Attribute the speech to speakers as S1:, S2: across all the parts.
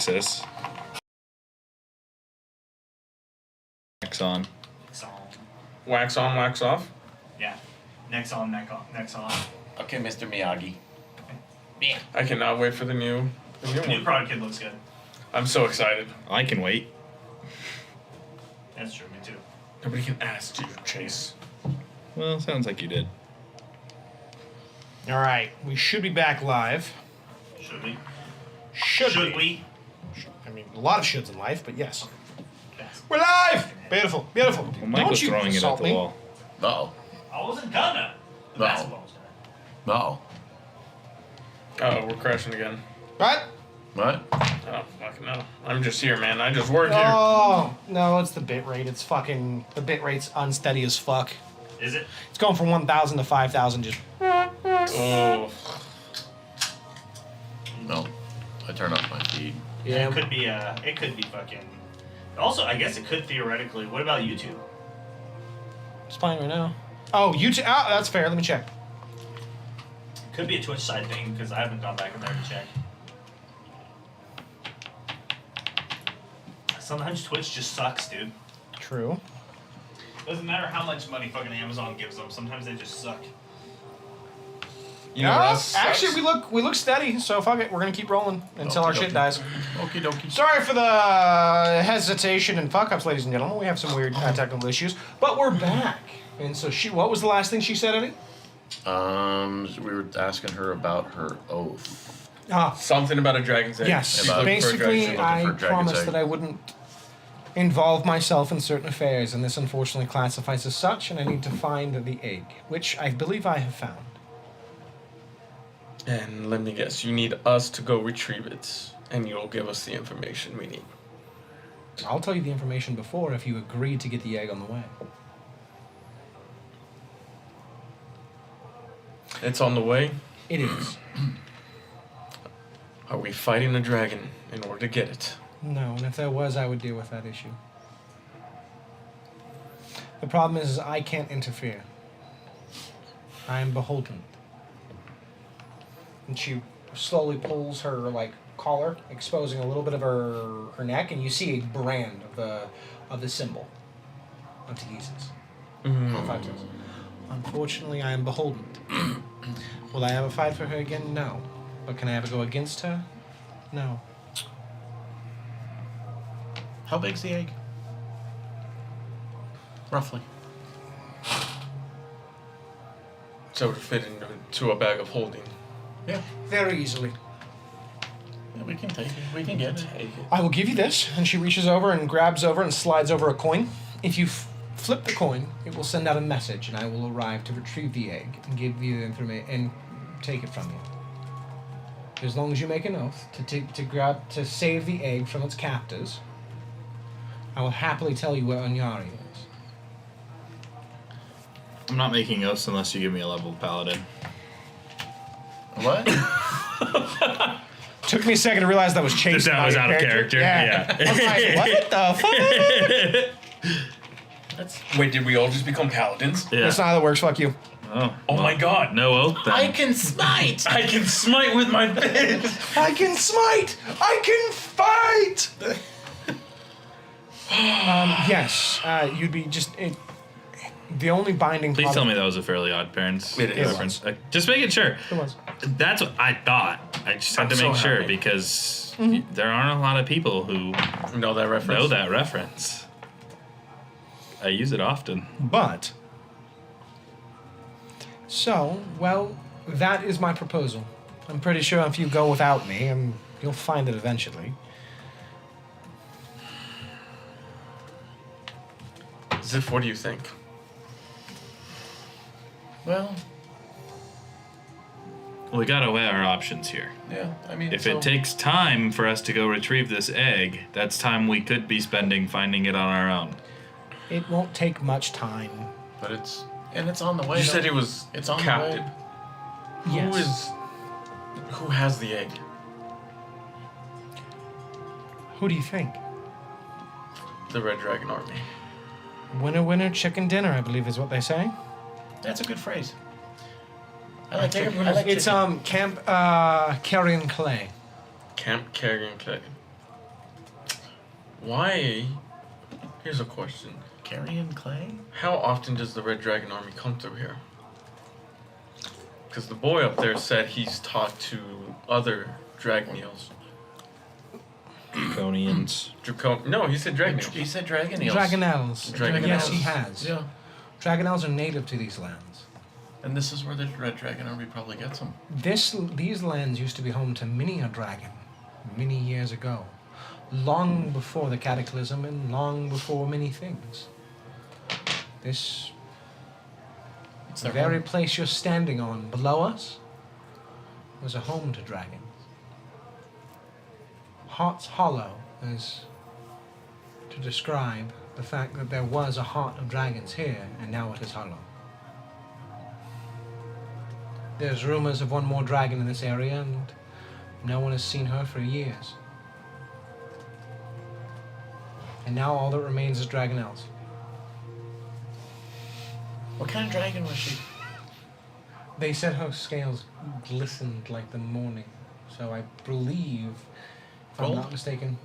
S1: Nexus. Wax on.
S2: Wax on, wax off?
S3: Yeah. Next on, neck off.
S4: Okay, Mr. Miyagi.
S3: Yeah.
S2: I cannot wait for the new
S3: The new
S2: one.
S3: product kit looks good.
S2: I'm so excited.
S1: I can wait.
S3: That's true, me too.
S2: Nobody can ask you, Chase.
S1: Well, sounds like you did.
S5: All right, we should be back live.
S3: Should we?
S5: Should
S3: we?
S5: I mean, a lot of shoulds in life, but yes.
S3: Yes.
S5: We're live! Beautiful, beautiful.
S1: Well, Mike was throwing it at
S5: insult
S1: the
S5: me.
S1: wall.
S4: No.
S3: I wasn't gonna. The
S4: No.
S3: basketball was gonna.
S4: No.
S2: Uh-oh, we're crashing again.
S5: What?
S4: What?
S2: Oh, fucking no. I'm just here, man. I just work here.
S5: Oh, no, it's the bit rate. It's fucking, the bit rate's unsteady as fuck.
S3: Is it?
S5: It's going from 1,000 to 5,000 just.
S2: Oh.
S4: No. I turn off my feed.
S3: Yeah. It could be fucking. Also, I guess it could theoretically. What about YouTube?
S5: It's fine right now. Oh, YouTube. Oh, that's fair. Let me check.
S3: Could be a Twitch side thing because I haven't gone back in there to check. Sometimes Twitch just sucks, dude.
S5: True.
S3: Doesn't matter how much money fucking Amazon gives them. Sometimes they just suck.
S2: You know what else sucks?
S5: Actually, we look steady, so fuck it. We're gonna keep rolling until our shit dies.
S4: Okie dokie.
S5: Sorry for the hesitation and fuck ups, ladies and gentlemen. We have some weird technical issues, but we're back. And so what was the last thing she said, Eddie?
S4: We were asking her about her oath.
S2: Something about a dragon's egg.
S5: Yes.
S2: She's looking for a
S5: Basically,
S2: dragon's egg.
S5: I
S4: dragon's
S5: promised
S4: egg.
S5: that I wouldn't involve myself in certain affairs, and this unfortunately classifies as such, and I need to find the egg, which I believe I have found.
S2: And let me guess, you need us to go retrieve it, and you'll give us the information we need.
S5: I'll tell you the information before if you agree to get the egg on the way.
S2: It's on the way.
S5: It is.
S2: Are we fighting a dragon in order to get it?
S5: No, and if there was, I would deal with that issue. The problem is I can't interfere. I am beholden. And she slowly pulls her collar, exposing a little bit of her neck, and you see a brand of the symbol of Tegesis. Unfortunately, I am beholden. Will I ever fight for her again? No. But can I ever go against her? No.
S4: How big's the egg? Roughly.
S2: So it would fit into a bag of holding.
S4: Yeah.
S5: Very easily.
S4: Yeah, we can take it. We can get it.
S5: I will give you this. And she reaches over and grabs over and slides over a coin. If you flip the coin, it will send out a message, and I will arrive to retrieve the egg and give you the information and take it from you. As long as you make an oath to save the egg from its captors, I will happily tell you where Onyari is.
S1: I'm not making oaths unless you give me a level paladin.
S4: What?
S5: Took me a second to realize that was Chase.
S1: That was out of character. Yeah.
S5: I was like, what the fuck?
S2: Wait, did we all just become paladins?
S1: Yeah.
S5: That's not how that works. Fuck you.
S2: Oh my god.
S1: No oath then.
S4: I can smite!
S2: I can smite with my fist.
S5: I can smite! I can fight! Yes, you'd be just... the only binding...
S1: Please tell me that was a Fairly Odd Parents
S2: It is.
S1: reference. Just making sure.
S5: It was.
S1: That's what I thought. I just had
S2: I'm
S1: to
S2: so
S1: make sure
S2: happy.
S1: because there aren't a lot of people who
S2: Know that reference?
S1: know that reference. I use it often.
S5: But... So, well, that is my proposal. I'm pretty sure if you go without me, you'll find it eventually.
S2: Ziff, what do you think?
S4: Well,
S1: We gotta weigh our options here.
S4: yeah, I mean...
S1: If it takes time for us to go retrieve this egg, that's time we could be spending finding it on our own.
S5: It won't take much time.
S4: But it's... And it's on the way.
S2: You
S4: though.
S2: said he was
S4: It's on
S2: captive.
S4: the way.
S5: Yes.
S2: Who has the egg?
S5: Who do you think?
S2: The Red Dragon Army.
S5: Winner, winner, chicken dinner, I believe is what they say.
S4: That's a good phrase. I like chicken. I like
S5: It's
S4: chicken.
S5: Camp Carrion Clay.
S2: Camp Carrion Clay. Why? Here's a question.
S4: Carrion clay?
S2: How often does the Red Dragon Army come through here? Because the boy up there said he's talked to other Dragneels.
S1: Draconians.
S2: No, he said Dragneels.
S4: He said dragon eels.
S5: Dragonels.
S2: Dragonels.
S5: Yes, he has.
S4: Yeah.
S5: Dragonels are native to these lands.
S4: And this is where the Red Dragon Army probably gets them.
S5: These lands used to be home to many a dragon, many years ago, long before the Cataclysm and long before many things. This
S4: It's
S5: the
S4: their
S5: very
S4: home.
S5: place you're standing on below us was a home to dragons. Heart's Hollow is to describe the fact that there was a heart of dragons here, and now it is hollow. There's rumors of one more dragon in this area, and no one has seen her for years. And now all that remains is Dragonels.
S4: What kind of dragon was she?
S5: They said her scales glistened like the morning, so I believe, if I'm
S2: Gold?
S5: not mistaken,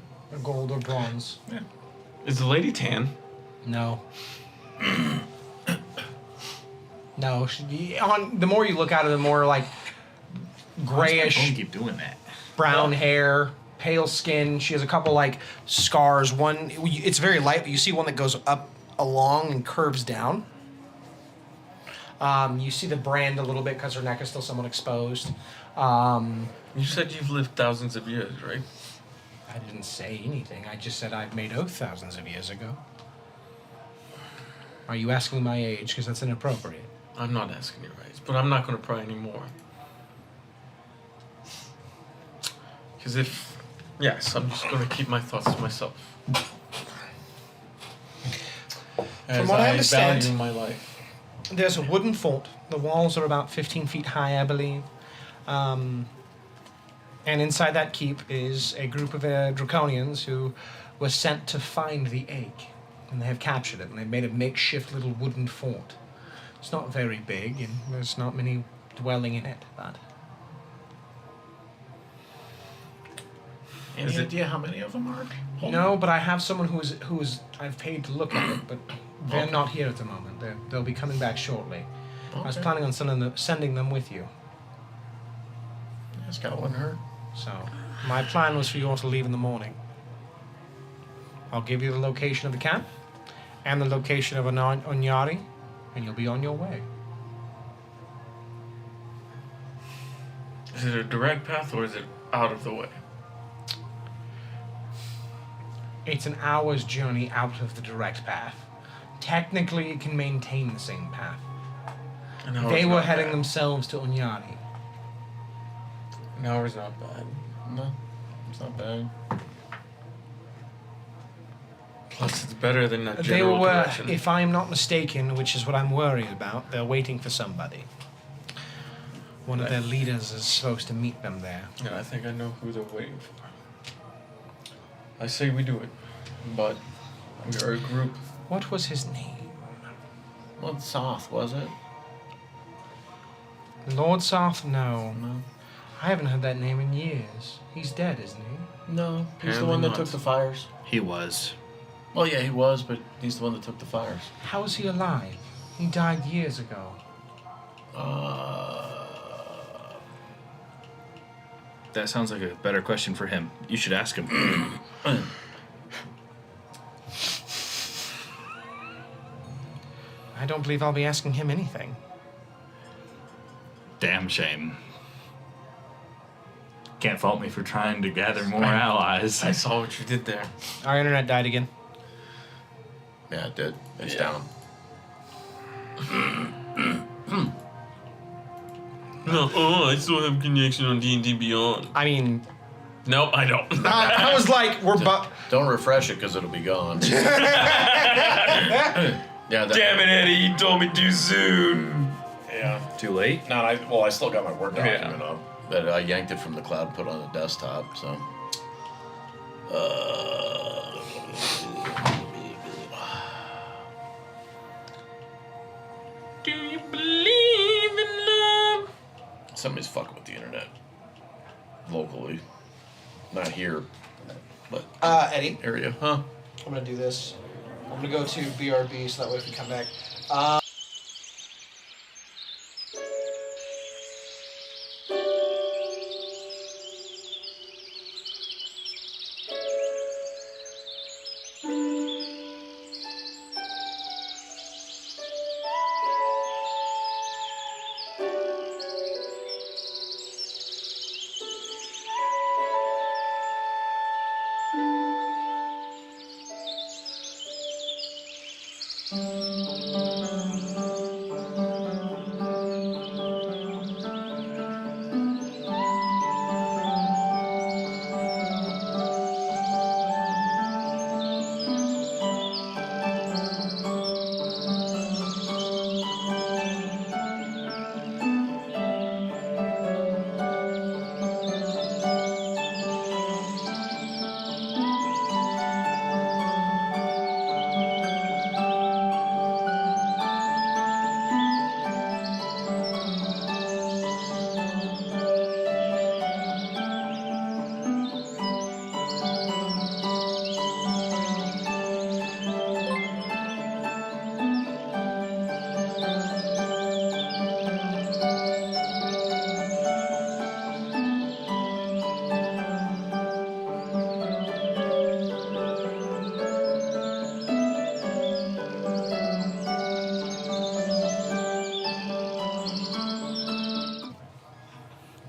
S5: gold or bronze.
S2: Is the lady tan?
S5: No. No. The more you look at her, the more like grayish,
S1: Don't keep doing that.
S5: brown hair, pale skin. She has a couple like scars. One, it's very light, but you see one that goes up along and curves down. You see the brand a little bit because her neck is still somewhat exposed.
S2: You said you've lived thousands of years, right?
S5: I didn't say anything. I just said I've made oath thousands of years ago. Are you asking my age? Because that's inappropriate.
S2: I'm not asking your age, but I'm not going to pry anymore. Because yes, I'm just going to keep my thoughts to myself. As
S5: what I understand-
S2: value my life.
S5: There's a wooden fort. The walls are about 15 feet high, I believe. And inside that keep is a group of draconians who were sent to find the egg. And they have captured it, and they've made a makeshift little wooden fort. It's not very big, and there's not many dwelling in it, but...
S4: Any idea how many of them are?
S5: No, but I have someone who's I've paid to look at it, but they're
S4: Okay.
S5: not here at the moment. They'll be coming back shortly. I was
S4: Okay.
S5: planning on sending them with you.
S4: Yeah, Scout wouldn't hurt.
S5: So, my plan was for you all to leave in the morning. I'll give you the location of the camp and the location of Onyari, and you'll be on your way.
S2: Is it a direct path or is it out of the way?
S5: It's an hour's journey out of the direct path. Technically, it can maintain the same path.
S2: An hour's
S5: They were
S2: not
S5: heading
S2: bad.
S5: themselves to Onyari.
S2: An hour's not bad.
S4: No, it's not bad.
S2: Plus, it's better than that
S5: They
S2: general
S5: were,
S2: direction.
S5: if I'm not mistaken, which is what I'm worried about, they're waiting for somebody. One of their leaders is supposed to meet them there.
S2: Yeah, I think I know who they're waiting for. I say we do it, but we are a group.
S5: What was his name?
S4: Well, Soth, was it?
S5: Lord Soth? No.
S4: No.
S5: I haven't heard that name in years. He's dead, isn't he?
S4: No, he's the
S2: Apparently
S4: one that
S2: not.
S4: took the fires.
S1: He was.
S4: Well, yeah, he was, but he's the one that took the fires.
S5: How is he alive? He died years ago.
S1: That sounds like a better question for him. You should ask him.
S5: I don't believe I'll be asking him anything.
S1: Damn shame. Can't fault me for trying to gather more allies.
S2: I saw what you did there.
S5: Our internet died again.
S4: Yeah, it did. It's
S2: Yeah.
S4: down.
S2: No, I still have connection on D&D Beyond.
S5: I mean,
S2: Nope, I don't.
S5: I was like,
S4: Don't refresh it because it'll be gone. Yeah.
S2: Damn it, Eddie, you told me too soon.
S4: Yeah.
S1: Too late?
S4: No, I still got my Word
S2: Yeah.
S4: document up, but I yanked it from the cloud and put it on the desktop. So.
S2: Do you believe in love?
S4: Somebody's fucking with the internet. Locally. Not here. But
S5: Eddie,
S4: area, huh?
S5: I'm gonna do this. I'm gonna go to BRB so that way we can come back.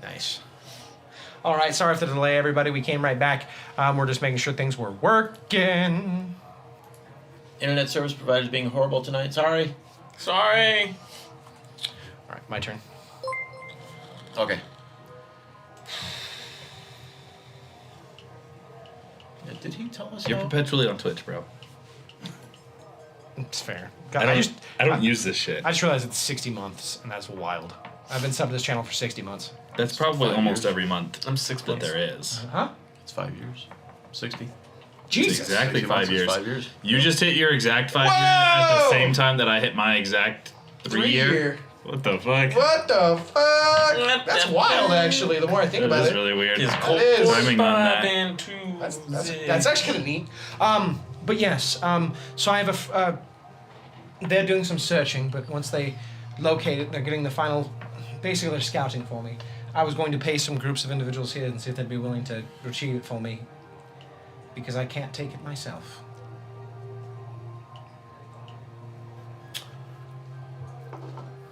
S5: Nice. All right, sorry for the delay, everybody. We came right back. We're just making sure things were working.
S4: Internet service providers being horrible tonight. Sorry.
S2: Sorry.
S5: All right, my turn.
S4: Okay. Yeah, did he tell us?
S1: You're
S4: how?
S1: perpetually on Twitch, bro.
S5: It's fair.
S1: I don't use this shit.
S5: I just realized it's 60 months, and that's wild. I've been subbed to this channel for 60 months.
S1: That's probably
S4: 5
S1: almost
S4: years.
S1: every month
S2: I'm 6
S1: that
S2: months.
S1: there is.
S5: Huh?
S4: It's 5 years. 60.
S1: It's
S5: Jesus.
S1: exactly
S4: 60
S1: 5
S4: months is
S1: years.
S4: 5 years.
S1: You just hit your exact 5 years at the
S5: Whoa!
S1: same time that I hit my exact 3 year. What the fuck?
S5: What the fuck? That's wild, actually, the more I think
S1: That
S5: about
S1: is
S5: it.
S1: really weird.
S2: Is
S5: Colt is.
S1: Timing on that.
S2: and 2
S5: That's actually kind of neat. But yes, so I have they're doing some searching, but once they locate it, they're getting the final, basically they're scouting for me. I was going to pay some groups of individuals here and see if they'd be willing to retrieve it for me, because I can't take it myself.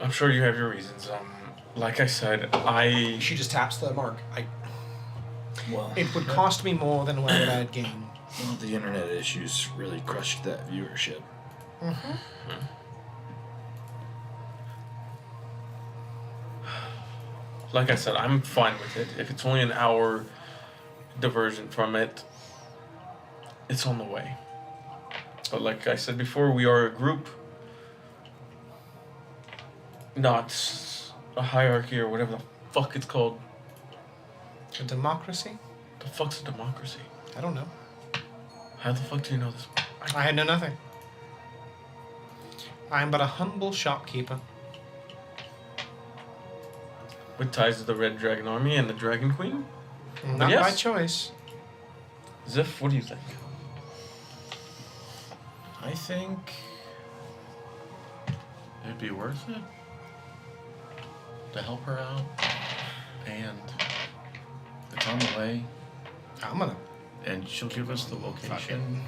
S2: I'm sure you have your reasons. Like I said,
S5: She just taps the mark.
S1: Well,
S5: It would cost me more than what I'd gain.
S1: well, the internet issues really crushed that viewership.
S2: like I said, I'm fine with it. If it's only an hour diversion from it, it's on the way. But like I said before, we are a group, not a hierarchy or whatever the fuck it's called.
S5: A democracy?
S2: The fuck's a democracy?
S5: I don't know.
S2: How the fuck do you know this?
S5: I know nothing. I am but a humble shopkeeper.
S2: With ties to the Red Dragon Army and the Dragon Queen?
S5: Not
S2: yes.
S5: by choice.
S2: Ziff, what do you think?
S4: I think it'd be worth it to help her out, and it's on the way,
S5: I'm gonna
S4: and she'll give us the location.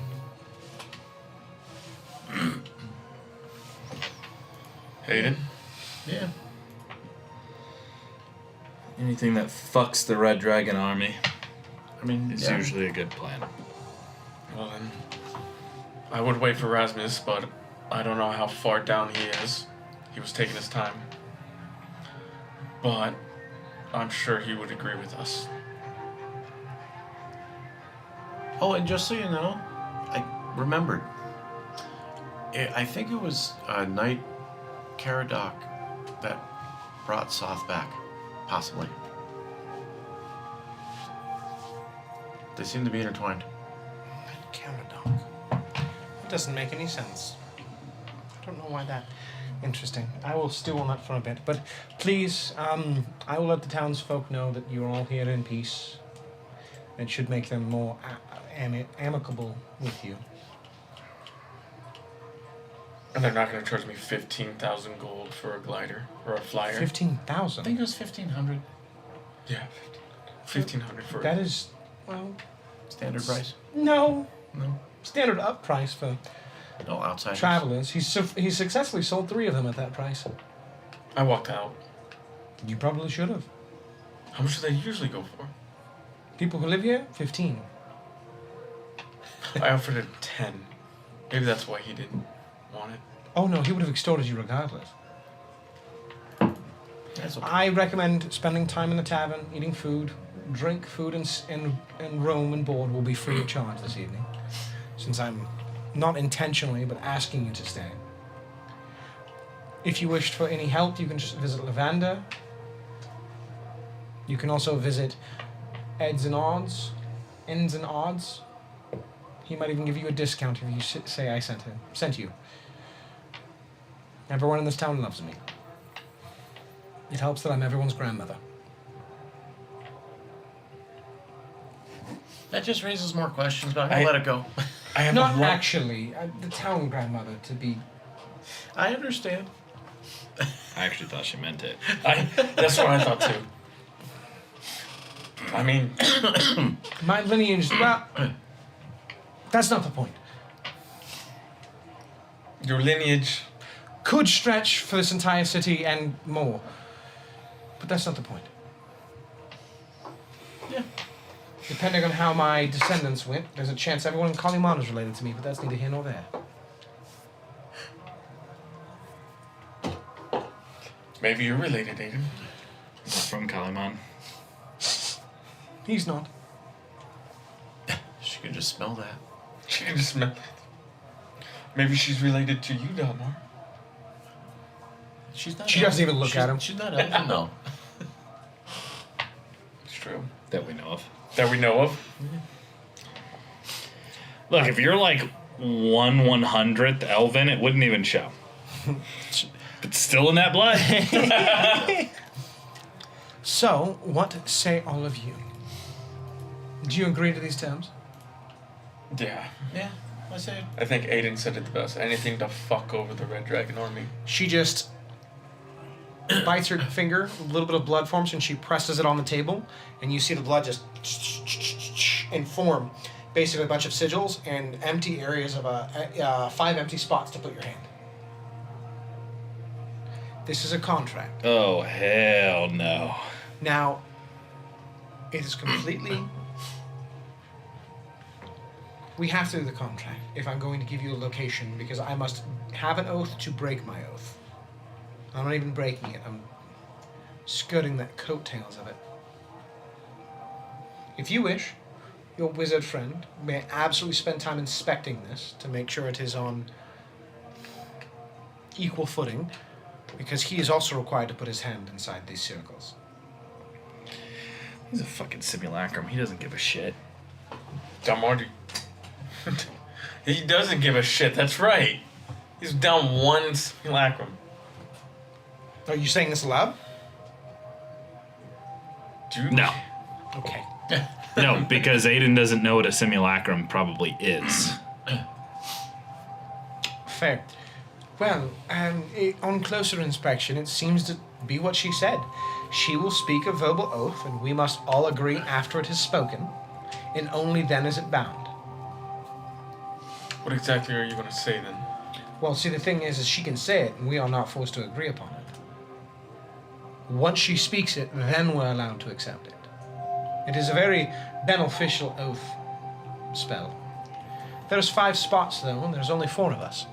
S2: Hayden?
S4: Yeah.
S1: Anything that fucks the Red Dragon army
S4: I mean,
S1: is
S4: yeah.
S1: usually a good plan.
S2: Well then, I would wait for Rasmus, but I don't know how far down he is. He was taking his time. But I'm sure he would agree with us.
S4: Oh, and just so you know, I remembered. I think it was Knight Caradoc that brought Soth back, possibly. They seem to be intertwined.
S5: Caradoc. That doesn't make any sense. I don't know why that. Interesting. I will stew on that for a bit, but please, I will let the townsfolk know that you're all here in peace. It should make them more amicable with you.
S2: And they're not going to charge me 15,000 gold for a glider or a flyer.
S4: I
S5: 15,000.
S4: think it was 1,500
S2: Yeah, 1,500 for
S5: That is, well,
S4: standard price.
S5: no.
S4: No,
S5: Standard up price for
S4: no outsiders.
S5: travelers. He's successfully sold 3 of them at that price.
S2: I walked out.
S5: You probably should have.
S2: How much do they usually go for?
S5: People who live here, 15.
S2: I offered it 10. Maybe that's why he didn't want it.
S5: Oh no, he would have extorted you regardless.
S4: That's okay.
S5: I recommend spending time in the tavern, eating food. Drink, food, and room and board will be free of charge this evening, since I'm not intentionally but asking you to stay. If you wished for any help, you can just visit Lavanda. You can also visit Ends and Odds. He might even give you a discount if you say I sent you. Everyone in this town loves me. It helps that I'm everyone's grandmother.
S4: That just raises more questions, but I'm gonna let it go.
S2: I have
S5: Not
S2: a lot.
S5: actually, the town grandmother to be.
S4: I understand.
S1: I actually thought she meant it.
S2: That's what I thought too. I mean,
S5: My lineage. Well, that's not the point.
S2: your lineage.
S5: Could stretch for this entire city and more, but that's not the point.
S4: Yeah.
S5: Depending on how my descendants went, there's a chance everyone in Kaliman is related to me, but that's neither here nor there.
S2: Maybe you're related, Aiden.
S1: We're from Kaliman.
S5: He's not.
S4: She could just smell that.
S2: She can just smell it. Maybe she's related to you, Delmar.
S4: She's not.
S5: She doesn't even look at him.
S4: She's not elven, no.
S2: It's true.
S1: That we know of.
S2: That we know of.
S1: Look, if you're like 1/100th elven, it wouldn't even show. But still in that blood.
S5: So, what say all of you? Do you agree to these terms?
S2: Yeah.
S4: Yeah, I say.
S2: I think Aiden said it the best. Anything to fuck over the Red Dragon army.
S5: She just bites her finger, a little bit of blood forms, and she presses it on the table, and you see the blood just and form basically a bunch of sigils and empty areas of 5 empty spots to put your hand. This is a contract.
S1: Oh, hell no.
S5: Now, it is completely. We have to do the contract if I'm going to give you a location, because I must have an oath to break my oath. I'm not even breaking it, I'm skirting the coattails of it. If you wish, your wizard friend may absolutely spend time inspecting this to make sure it is on equal footing, because he is also required to put his hand inside these circles.
S1: He's a fucking simulacrum. He doesn't give a shit.
S2: Delmar, he doesn't give a shit. That's right. He's down 1 simulacrum.
S5: Are you saying this aloud?
S2: Dude.
S1: No.
S5: Okay.
S1: No, because Aiden doesn't know what a simulacrum probably is.
S5: Fair. Well, on closer inspection, it seems to be what she said. She will speak a verbal oath, and we must all agree after it is spoken, and only then is it bound.
S2: What exactly are you going to say then?
S5: Well, see, the thing is she can say it, and we are not forced to agree upon it. Once she speaks it, then we're allowed to accept it. It is a very beneficial oath spell. There's 5 spots, though, and there's only 4 of us.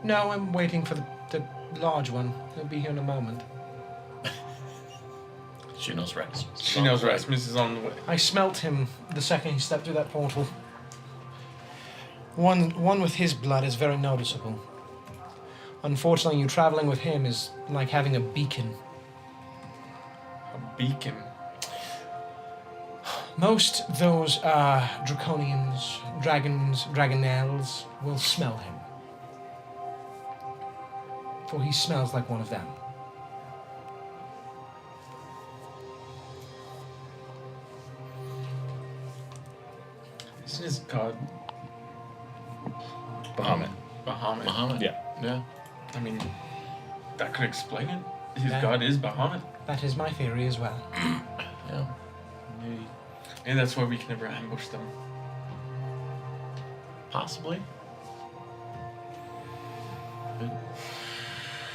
S5: No, I'm waiting for the large one. He'll be here in a moment.
S4: She knows Rasmus.
S2: She knows Rasmus is on the way.
S5: I smelt him the second he stepped through that portal. One with his blood is very noticeable. Unfortunately, you traveling with him is like having a beacon.
S2: A beacon.
S5: Most those draconians, dragons, dragonelles will smell him. For he smells like one of them.
S2: Isn't his god
S1: Bahamut.
S2: Bahamut?
S4: Muhammad.
S1: Yeah.
S4: Yeah.
S2: I mean, that could explain it. His
S5: Yeah.
S2: god is Bahamut.
S5: That is my theory as well.
S4: Yeah.
S2: And that's why we can never ambush them.
S4: Possibly. But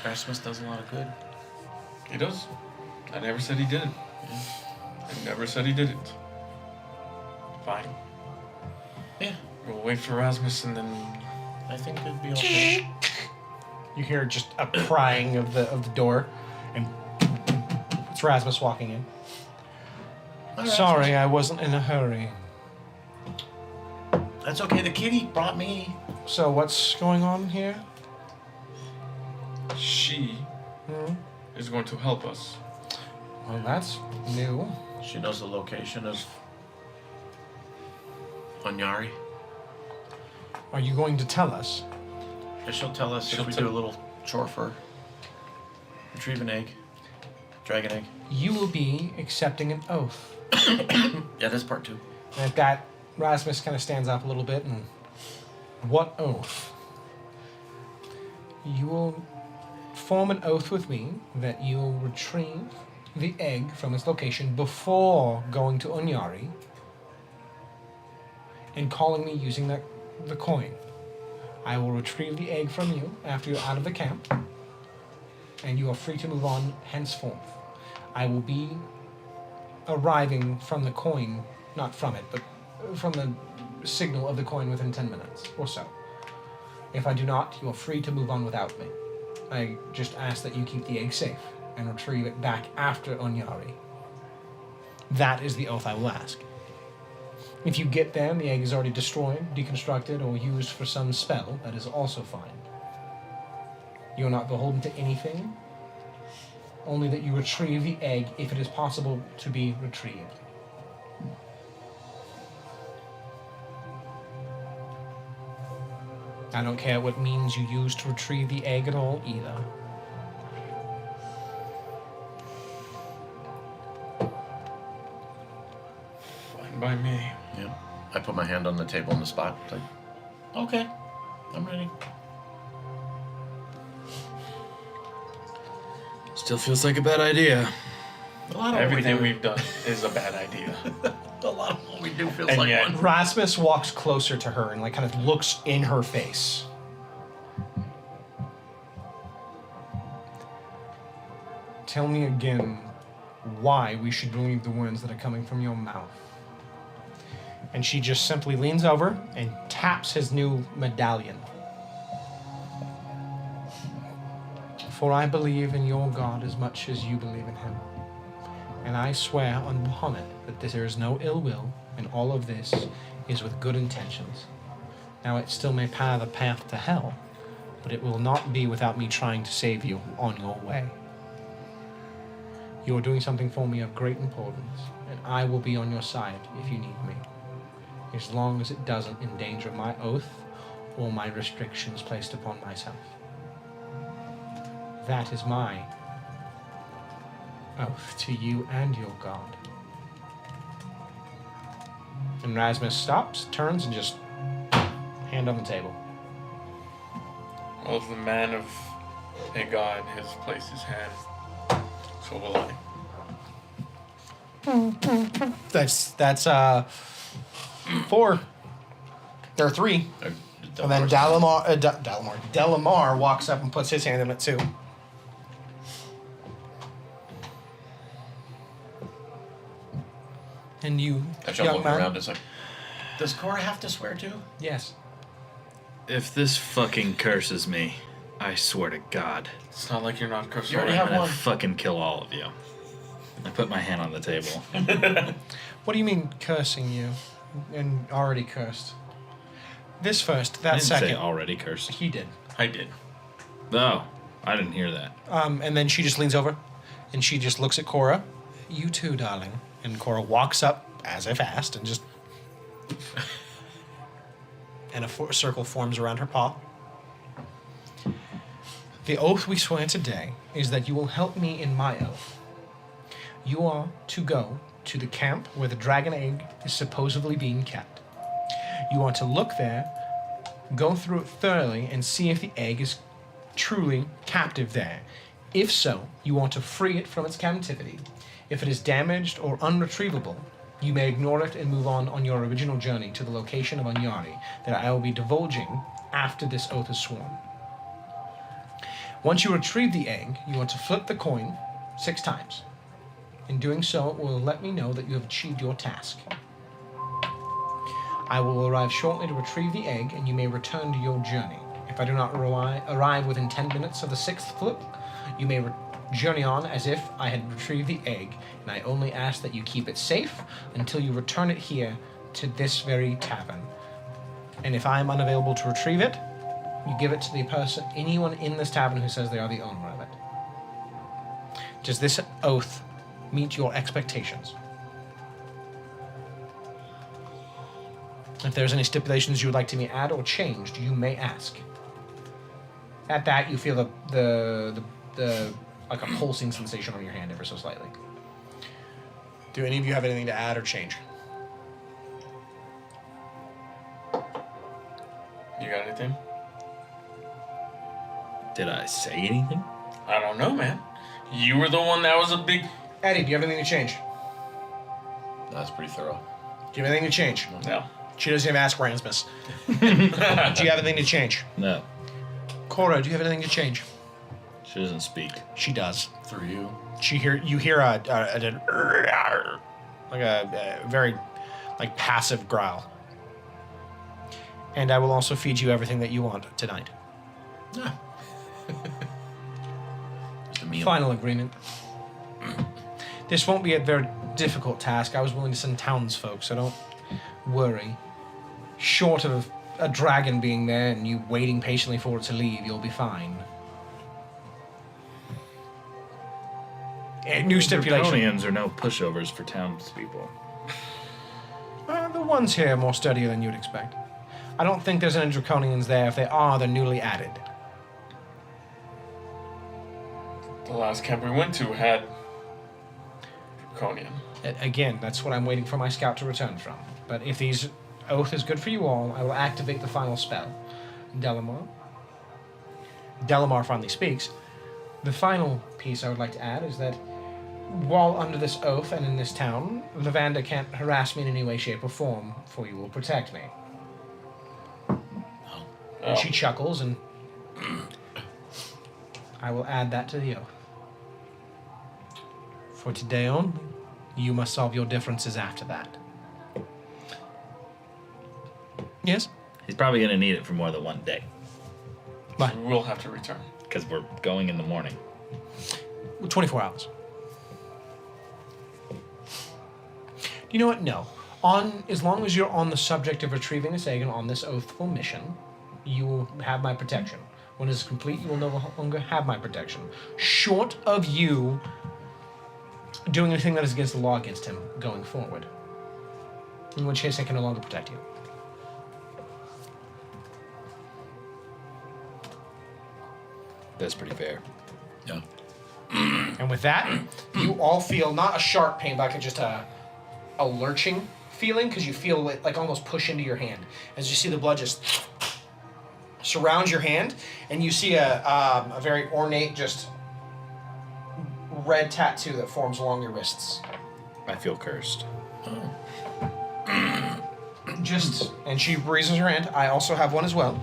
S4: Rasmus does a lot of good.
S2: He does. I never said he didn't. I never said he didn't. Fine.
S4: Yeah.
S2: We'll wait for Rasmus and then.
S4: I think it'd be okay.
S5: You hear just a prying of the door, and it's Rasmus walking in.
S4: Hi,
S5: Sorry,
S4: Rasmus.
S5: I wasn't in a hurry.
S4: That's okay. The kitty brought me.
S5: So what's going on here?
S2: She
S5: Hmm?
S2: is going to help us.
S5: Well, that's new.
S4: She knows the location of Onyari.
S5: Are you going to tell us?
S4: Yeah, she'll tell us
S2: She'll
S4: if we
S2: tell-
S4: do a little chore for her. Retrieve an egg. Drag an egg.
S5: You will be accepting an oath.
S4: Yeah, that's part 2.
S5: And at that, Rasmus kind of stands up a little bit and... What oath? You will form an oath with me that you will retrieve the egg from its location before going to Onyari and calling me using the coin. I will retrieve the egg from you after you're out of the camp, and you are free to move on henceforth. I will be arriving from the coin, not from it, but from the signal of the coin within 10 minutes or so. If I do not, you are free to move on without me. I just ask that you keep the egg safe and retrieve it back after Onyari. That is the oath I will ask. If you get there and the egg is already destroyed, deconstructed, or used for some spell, that is also fine. You are not beholden to anything, only that you retrieve the egg if it is possible to be retrieved. I don't care what means you use to retrieve the egg at all, either.
S2: Fine by me.
S4: Yeah. I put my hand on the table on the spot. It's like, okay, I'm ready.
S1: Still feels like a bad idea.
S4: A lot of
S2: Everything
S4: what we
S2: we've done is a bad idea.
S4: do, a lot of what we do feels
S2: And
S4: like
S2: yet-
S4: one.
S5: Rasmus walks closer to her and like kind of looks in her face. Tell me again why we should believe the words that are coming from your mouth. And she just simply leans over and taps his new medallion. For I believe in your God as much as you believe in him. And I swear on Muhammad that there is no ill will, and all of this is with good intentions. Now it still may path the path to hell, but it will not be without me trying to save you on your way. You are doing something for me of great importance, and I will be on your side if you need me, as long as it doesn't endanger my oath or my restrictions placed upon myself. That is my oath to you and your God. And Rasmus stops, turns, and just hand on the table.
S2: Well, if the man of a god has placed his hand, so will I.
S5: That's 4. There are 3. And then Delamar walks up and puts his hand in it too. And you,
S4: I shall
S5: young
S4: look
S5: man?
S4: around. It's like, does Cora have to swear too?
S5: Yes.
S1: If this fucking curses me, I swear to God,
S2: It's not like you're not cursed
S4: You already
S2: already.
S4: have
S1: I'm gonna
S4: one.
S1: fucking kill all of you. I put my hand on the table.
S5: What do you mean cursing you? And already cursed. This first,
S1: I
S5: that
S1: didn't
S5: second.
S1: say already cursed.
S5: He did.
S2: I did.
S1: No, I didn't hear that.
S5: And then she just leans over and she just looks at Cora. You too, darling. And Cora walks up as if asked and just. And a circle forms around her paw. The oath we swear today is that you will help me in my oath. You are to go to the camp where the dragon egg is supposedly being kept. You want to look there, go through it thoroughly, and see if the egg is truly captive there. If so, you want to free it from its captivity. If it is damaged or unretrievable, you may ignore it and move on your original journey to the location of Anyari that I will be divulging after this oath is sworn. Once you retrieve the egg, you want to flip the coin 6 times. In doing so, it will let me know that you have achieved your task. I will arrive shortly to retrieve the egg, and you may return to your journey. If I do not arrive within 10 minutes of the 6th flip, you may journey on as if I had retrieved the egg, and I only ask that you keep it safe until you return it here to this very tavern. And if I am unavailable to retrieve it, you give it to the person, anyone in this tavern who says they are the owner of it. Does this oath meet your expectations? If there's any stipulations you would like to be added or changed, you may ask. At that, you feel the like a pulsing sensation on your hand ever so slightly. Do any of you have anything to add or change?
S2: You got anything?
S1: Did I say anything?
S2: I don't know, man. You were the one that was a big...
S5: Eddie, do you have anything to change?
S4: That's pretty thorough.
S5: Do you have anything to change?
S2: No.
S5: She doesn't even ask Ransmus. Do you have anything to change?
S1: No.
S5: Cora, do you have anything to change?
S1: She doesn't speak.
S5: She does.
S4: Through you.
S5: You hear a very like passive growl. And I will also feed you everything that you want tonight.
S4: Yeah. Just a meal.
S5: Final agreement. This won't be a very difficult task. I was willing to send townsfolk, so don't worry. Short of a dragon being there and you waiting patiently for it to leave, you'll be fine. New stipulation.
S1: Draconians are no pushovers for townspeople.
S5: The ones here are more sturdier than you'd expect. I don't think there's any Draconians there. If they are, they're newly added.
S2: The last camp we went to had Draconian.
S5: Again, that's what I'm waiting for my scout to return from. But if these oath is good for you all, I will activate the final spell. Delamar finally speaks. The final piece I would like to add is that while under this oath and in this town, Lavanda can't harass me in any way, shape, or form, for you will protect me. And she chuckles, and I will add that to the oath. For today only, you must solve your differences after that. Yes?
S1: He's probably going to need it for more than one day.
S5: Bye.
S2: So we'll have to return.
S1: Because we're going in the morning.
S5: 24 hours. You know what? No. As long as you're on the subject of retrieving this egg and on this oathful mission, you will have my protection. When it is complete, you will no longer have my protection. Short of you doing anything that is against the law against him going forward. In which case I can no longer protect you.
S1: That's pretty fair.
S4: Yeah.
S5: And with that, you all feel not a sharp pain, but just a lurching feeling, because you feel it like almost push into your hand. As you see the blood just surrounds your hand, and you see a very ornate, just red tattoo that forms along your wrists.
S1: I feel cursed.
S5: And she raises her hand. I also have one as well.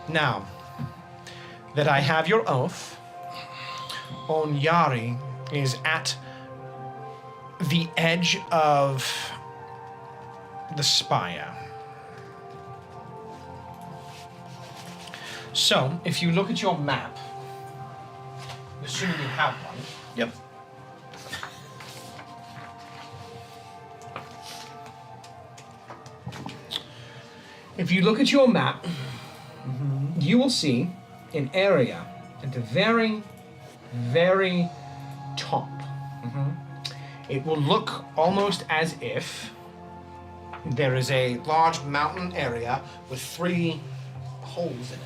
S5: Now, that I have your oath, Onyari is at the edge of the spire. So, if you look at your map, assuming you have one.
S4: Yep.
S5: If you look at your map, you will see an area at the very, very top. It will look almost as if there is a large mountain area with 3 holes in it.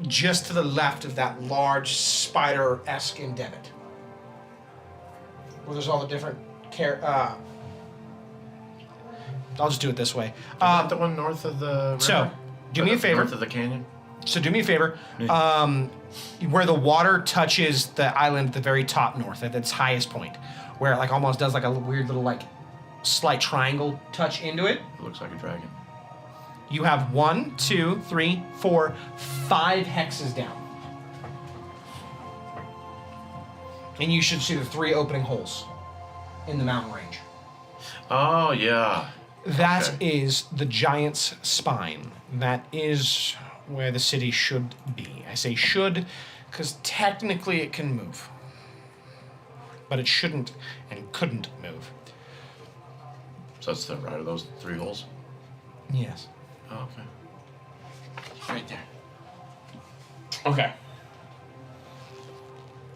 S5: Just to the left of that large spider-esque indent, where there's all the different I'll just do it this way.
S4: Is that the one north of the river?
S5: So, do me a favor.
S4: North of the canyon?
S5: So do me a favor. Where the water touches the island at the very top north, at its highest point, where it like almost does like a weird little like slight triangle touch into it.
S4: It looks like a dragon.
S5: You have 1, 2, 3, 4, 5 hexes down. And you should see the 3 opening holes in the mountain range.
S4: Oh, yeah.
S5: That
S4: Okay.
S5: is the giant's spine. That is where the city should be. I say should because technically it can move. But it shouldn't and couldn't move.
S4: So that's the right of those 3 holes?
S5: Yes.
S4: Oh, okay. Right there.
S2: Okay.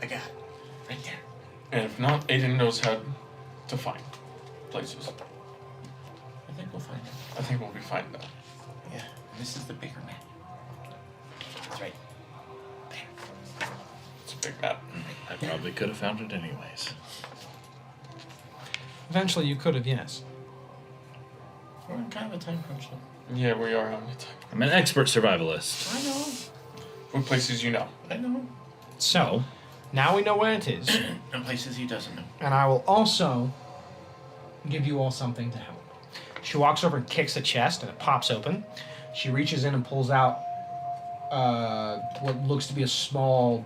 S4: I got it. Right there.
S2: And if not, Aiden knows how to find places.
S4: I think we'll find it.
S2: I think we'll be fine though.
S4: Yeah. This is the bigger map. That's right. There.
S2: It's a big map.
S1: I probably could have found it anyways.
S5: Eventually you could have, yes.
S4: We're in kind of a time crunch though.
S2: Yeah, we are on it.
S1: I'm an expert survivalist.
S4: I know.
S2: What places you know?
S4: I know.
S5: So, now we know where it is.
S4: And places he doesn't know.
S5: And I will also give you all something to help. She walks over and kicks the chest, and it pops open. She reaches in and pulls out what looks to be a small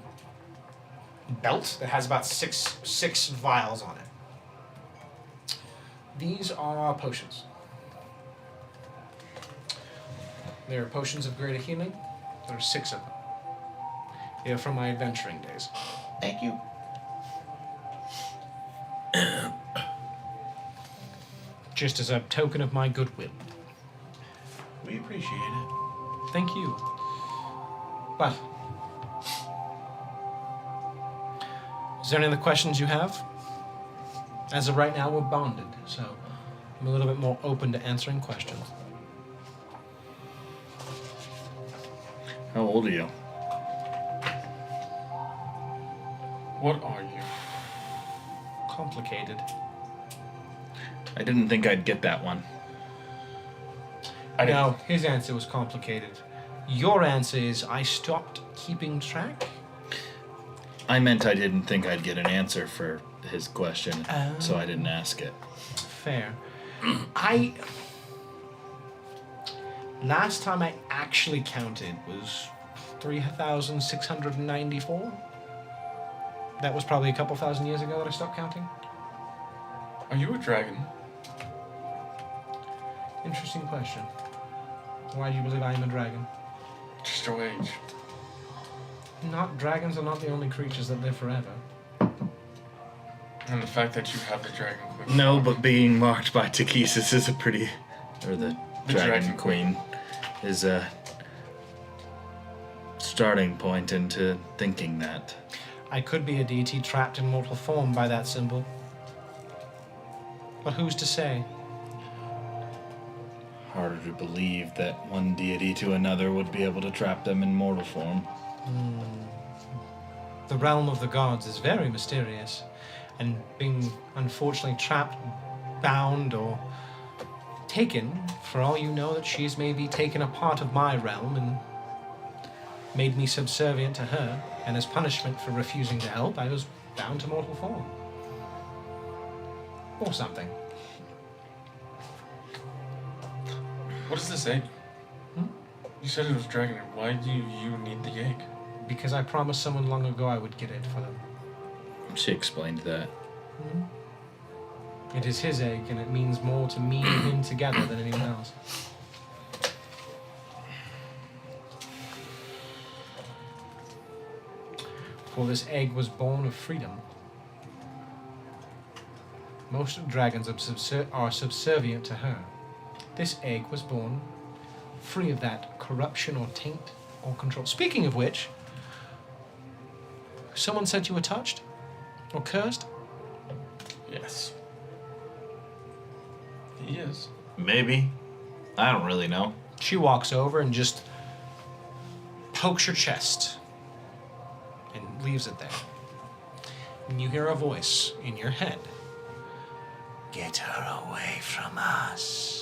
S5: belt that has about six vials on it. These are potions. They are potions of greater healing. There are 6 of them. They are from my adventuring days.
S4: Thank you.
S5: Just as a token of my goodwill.
S4: We appreciate it.
S5: Thank you. But, is there any other questions you have? As of right now, we're bonded, so I'm a little bit more open to answering questions.
S1: How old are you?
S2: What are you?
S5: Complicated.
S1: I didn't think I'd get that one.
S2: I didn't.
S5: No, his answer was complicated. Your answer is I stopped keeping track.
S1: I meant I didn't think I'd get an answer for his question, so I didn't ask it.
S5: Fair. Last time I actually counted was 3,694. That was probably a couple thousand years ago that I stopped counting.
S2: Are you a dragon?
S5: Interesting question. Why do you believe I am a dragon?
S2: Just your age.
S5: Dragons are not the only creatures that live forever.
S2: And the fact that you have the dragon queen.
S1: No, but being marked by Takesis is a pretty... Or the Dragon Queen is a starting point into thinking that.
S5: I could be a deity trapped in mortal form by that symbol. But who's to say?
S1: Harder to believe that one deity to another would be able to trap them in mortal form.
S5: The realm of the gods is very mysterious, and being unfortunately trapped, bound, or taken, for all you know that she's maybe taken a part of my realm and made me subservient to her, and as punishment for refusing to help, I was bound to mortal form. Or something.
S2: What is this egg? You said it was dragon. Why do you need the egg?
S5: Because I promised someone long ago I would get it for them.
S1: She explained that.
S5: It is his egg, and it means more to me and him together than anyone else. For this egg was born of freedom. Most dragons are subservient to her. This egg was born free of that corruption or taint or control. Speaking of which, someone said you were touched or cursed?
S2: Yes. He is.
S1: Maybe. I don't really know.
S5: She walks over and just pokes your chest and leaves it there. And you hear a voice in your head. Get her away from us.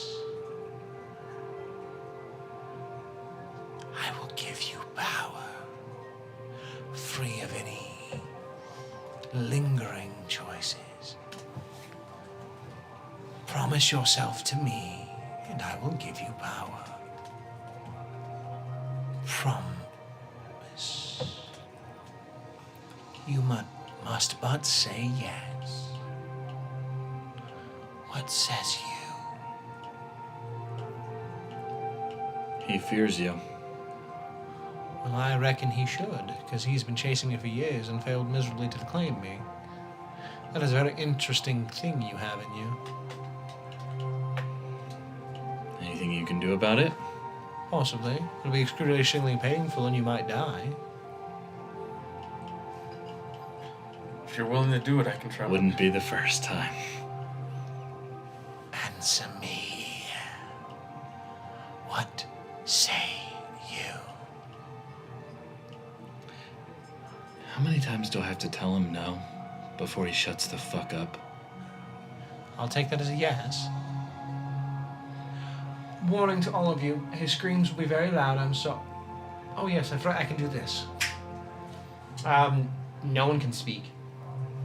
S5: Promise yourself to me, and I will give you power. Promise. You must but say yes. What says you?
S1: He fears you.
S5: Well, I reckon he should, because he's been chasing me for years and failed miserably to claim me. That is a very interesting thing you have in you.
S1: Anything you can do about it?
S5: Possibly. It'll be excruciatingly painful and you might die.
S2: If you're willing to do it, I can try.
S1: Wouldn't be the first time.
S5: Answer me. What say you?
S1: How many times do I have to tell him no before he shuts the fuck up?
S5: I'll take that as a yes. Warning to all of you, his screams will be very loud, Oh yes, I forgot I can do this. No one can speak.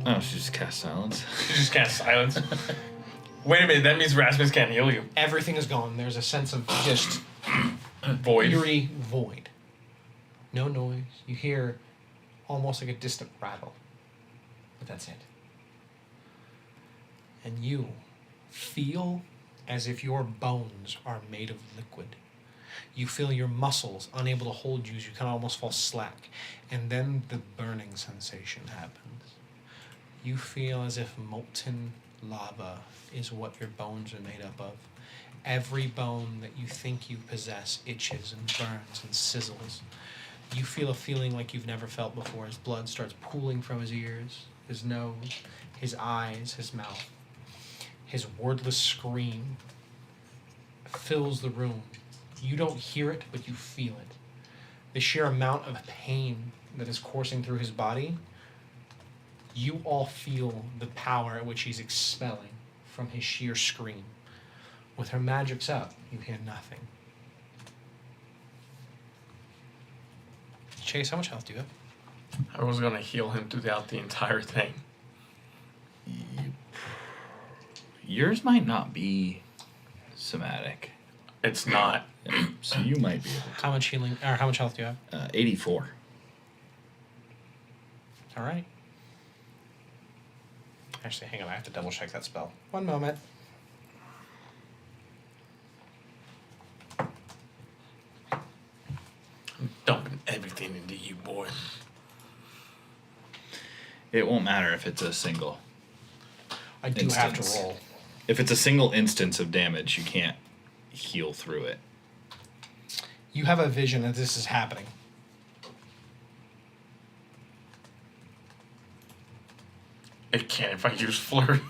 S1: Oh, she just cast silence.
S2: You just cast silence. Wait a minute, that means Rasmus can't heal you.
S5: Everything is gone. There's a sense of just
S2: Void.
S5: eerie void. No noise. You hear almost like a distant rattle. But that's it. And you feel as if your bones are made of liquid. You feel your muscles unable to hold you as you kind of almost fall slack. And then the burning sensation happens. You feel as if molten lava is what your bones are made up of. Every bone that you think you possess itches and burns and sizzles. You feel a feeling like you've never felt before as blood starts pooling from his ears, his nose, his eyes, his mouth. His wordless scream fills the room. You don't hear it, but you feel it. The sheer amount of pain that is coursing through his body, you all feel the power at which he's expelling from his sheer scream. With her magics up, you hear nothing. Chase, how much health do you have?
S2: I was gonna heal him throughout the entire thing.
S1: Yours might not be somatic.
S2: It's not.
S1: So you might be able
S5: How much healing, or how much health do you have?
S1: to. 84.
S5: All right. Actually, hang on. I have to double check that spell. One moment.
S2: I'm dumping everything into you, boy.
S1: It won't matter if it's a single.
S5: I do have to
S1: Instance.
S5: roll.
S1: If it's a single instance of damage, you can't heal through it.
S5: You have a vision that this is happening.
S2: It can't if I use flurry.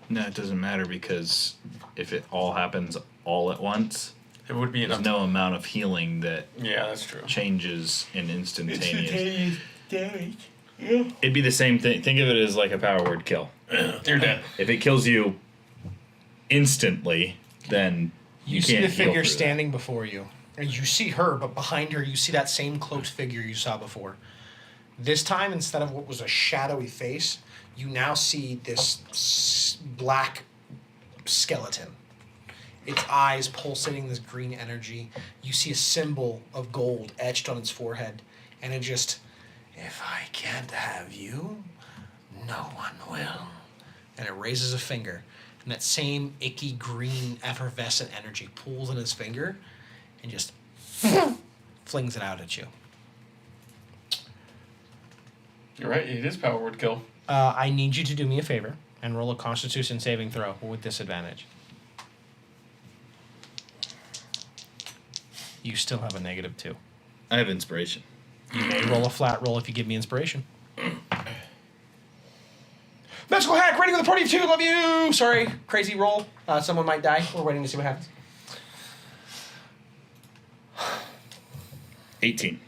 S1: No, it doesn't matter because if it all happens all at once,
S2: It would be
S1: there's
S2: enough.
S1: no amount of healing that
S2: Yeah, that's true.
S1: changes in instantaneous.
S2: damage.
S1: It'd be the same thing. Think of it as like a power word kill.
S2: You're dead.
S1: If it kills you instantly, then
S5: You
S1: you
S5: see
S1: can't
S5: the
S1: heal
S5: figure
S1: through that.
S5: standing before you. And you see her, but behind her you see that same cloaked figure you saw before. This time, instead of what was a shadowy face, you now see this black skeleton. Its eyes pulsating this green energy. You see a symbol of gold etched on its forehead. And it just, if I can't have you, no one will. And it raises a finger. And that same icky green effervescent energy pulls in his finger and just flings it out at you.
S2: You're right, it is power word kill.
S5: I need you to do me a favor and roll a Constitution saving throw with disadvantage. You still have a -2.
S1: I have inspiration.
S5: You may roll a flat roll if you give me inspiration. Magical hack, rating with a party of 2, love you! Sorry, crazy roll. Someone might die. We're waiting to see what happens.
S1: 18.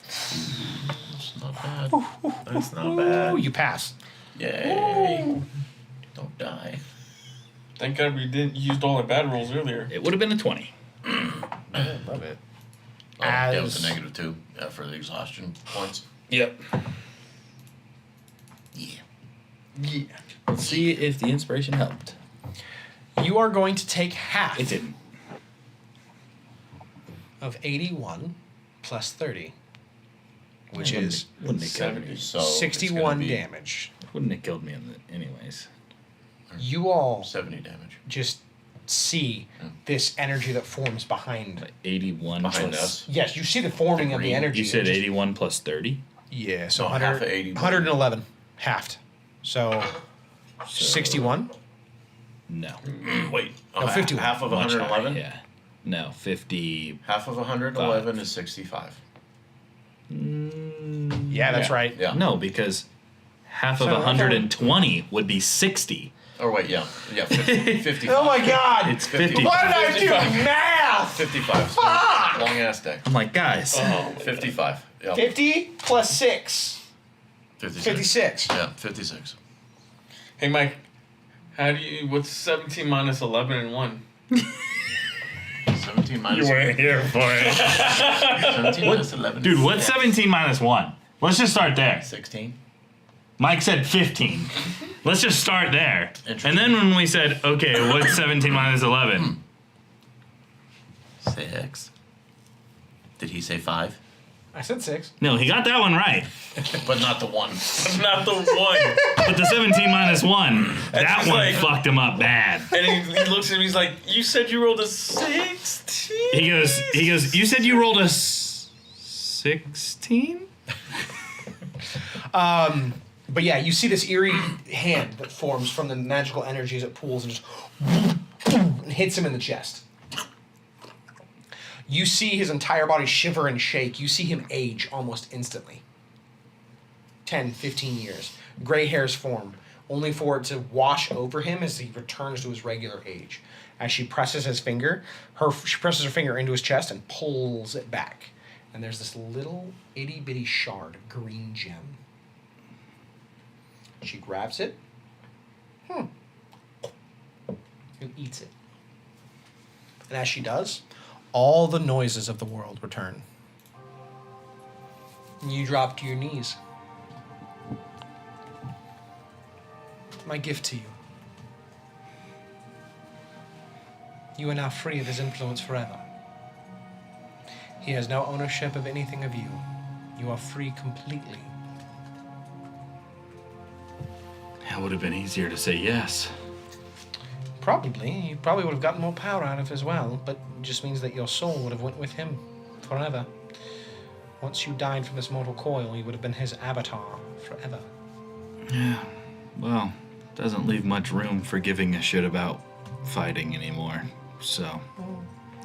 S4: That's not bad. That's not bad.
S5: Oh, you pass.
S4: Yay. Don't die.
S2: Thank God we didn't use all our bad rolls earlier.
S1: It would have been a 20.
S4: I love it. Oh, that was a -2 for the exhaustion points.
S1: Yep.
S4: Yeah.
S2: Yeah.
S1: Let's see if the inspiration helped.
S5: You are going to take half
S1: It didn't.
S5: of 81 plus 30, which is
S1: Wouldn't it kill me?
S4: So
S5: 61
S4: it's gonna be
S5: damage.
S1: Wouldn't it killed me anyways?
S5: You all
S4: 70 damage.
S5: just see this energy that forms behind.
S1: Like 81
S4: Behind
S1: plus.
S4: us.
S5: Yes, you see the forming of the
S4: green.
S5: energy.
S1: You said
S5: It just-
S1: 81 plus 30?
S5: Yeah, so
S4: No,
S5: 100,
S4: half of 81.
S5: 111. Halved. So 61?
S1: No.
S4: Wait.
S5: No, 51.
S4: Half of
S1: Much higher,
S4: 111?
S1: Yeah. No, 50.
S4: Half of 111 is 65.
S5: Yeah, that's right.
S4: Yeah.
S1: No, because half of
S5: So-
S1: 120 would be 60.
S4: Or wait, yeah. Yeah, 50, 55.
S5: Oh my god!
S1: It's 50.
S5: Why did I do
S4: 55.
S5: math?
S4: 55.
S5: Fuck!
S4: Long ass day.
S1: I'm like, guys.
S4: 55. Yeah.
S5: 50 plus 6.
S4: 56.
S5: 56.
S4: Yeah, 56.
S2: Hey, Mike. What's 17 minus 11 and 1?
S4: 17 minus
S1: here for it.
S4: 17 minus 11.
S1: Dude, what's 17 minus 1? Let's just start there.
S4: 16.
S1: Mike said 15. Let's just start there.
S4: Interesting.
S1: And then when we said, okay, what's 17 minus 11?
S4: 6. Did he say 5?
S5: I said 6.
S1: No, he got that one right.
S4: But not the 1.
S2: Not the 1.
S1: But the 17 minus 1, that
S2: just
S1: one
S2: like-
S1: fucked him up bad.
S2: And he looks at me, he's like, you said you rolled a 16?
S1: He goes, you said you rolled a 16?
S5: But yeah, you see this eerie hand that forms from the magical energy as it pools and just and hits him in the chest. You see his entire body shiver and shake. You see him age almost instantly. 10, 15 years. Gray hairs form, only for it to wash over him as he returns to his regular age. As she presses she presses her finger into his chest and pulls it back. And there's this little itty bitty shard of green gem. She grabs it. And eats it. And as she does, all the noises of the world return. And you drop to your knees. My gift to you. You are now free of his influence forever. He has no ownership of anything of you. You are free completely.
S1: That would have been easier to say yes.
S5: Probably. You probably would have gotten more power out of it as well, but it just means that your soul would have went with him forever. Once you died from this mortal coil, you would have been his avatar forever.
S1: Yeah, well, doesn't leave much room for giving a shit about fighting anymore, so.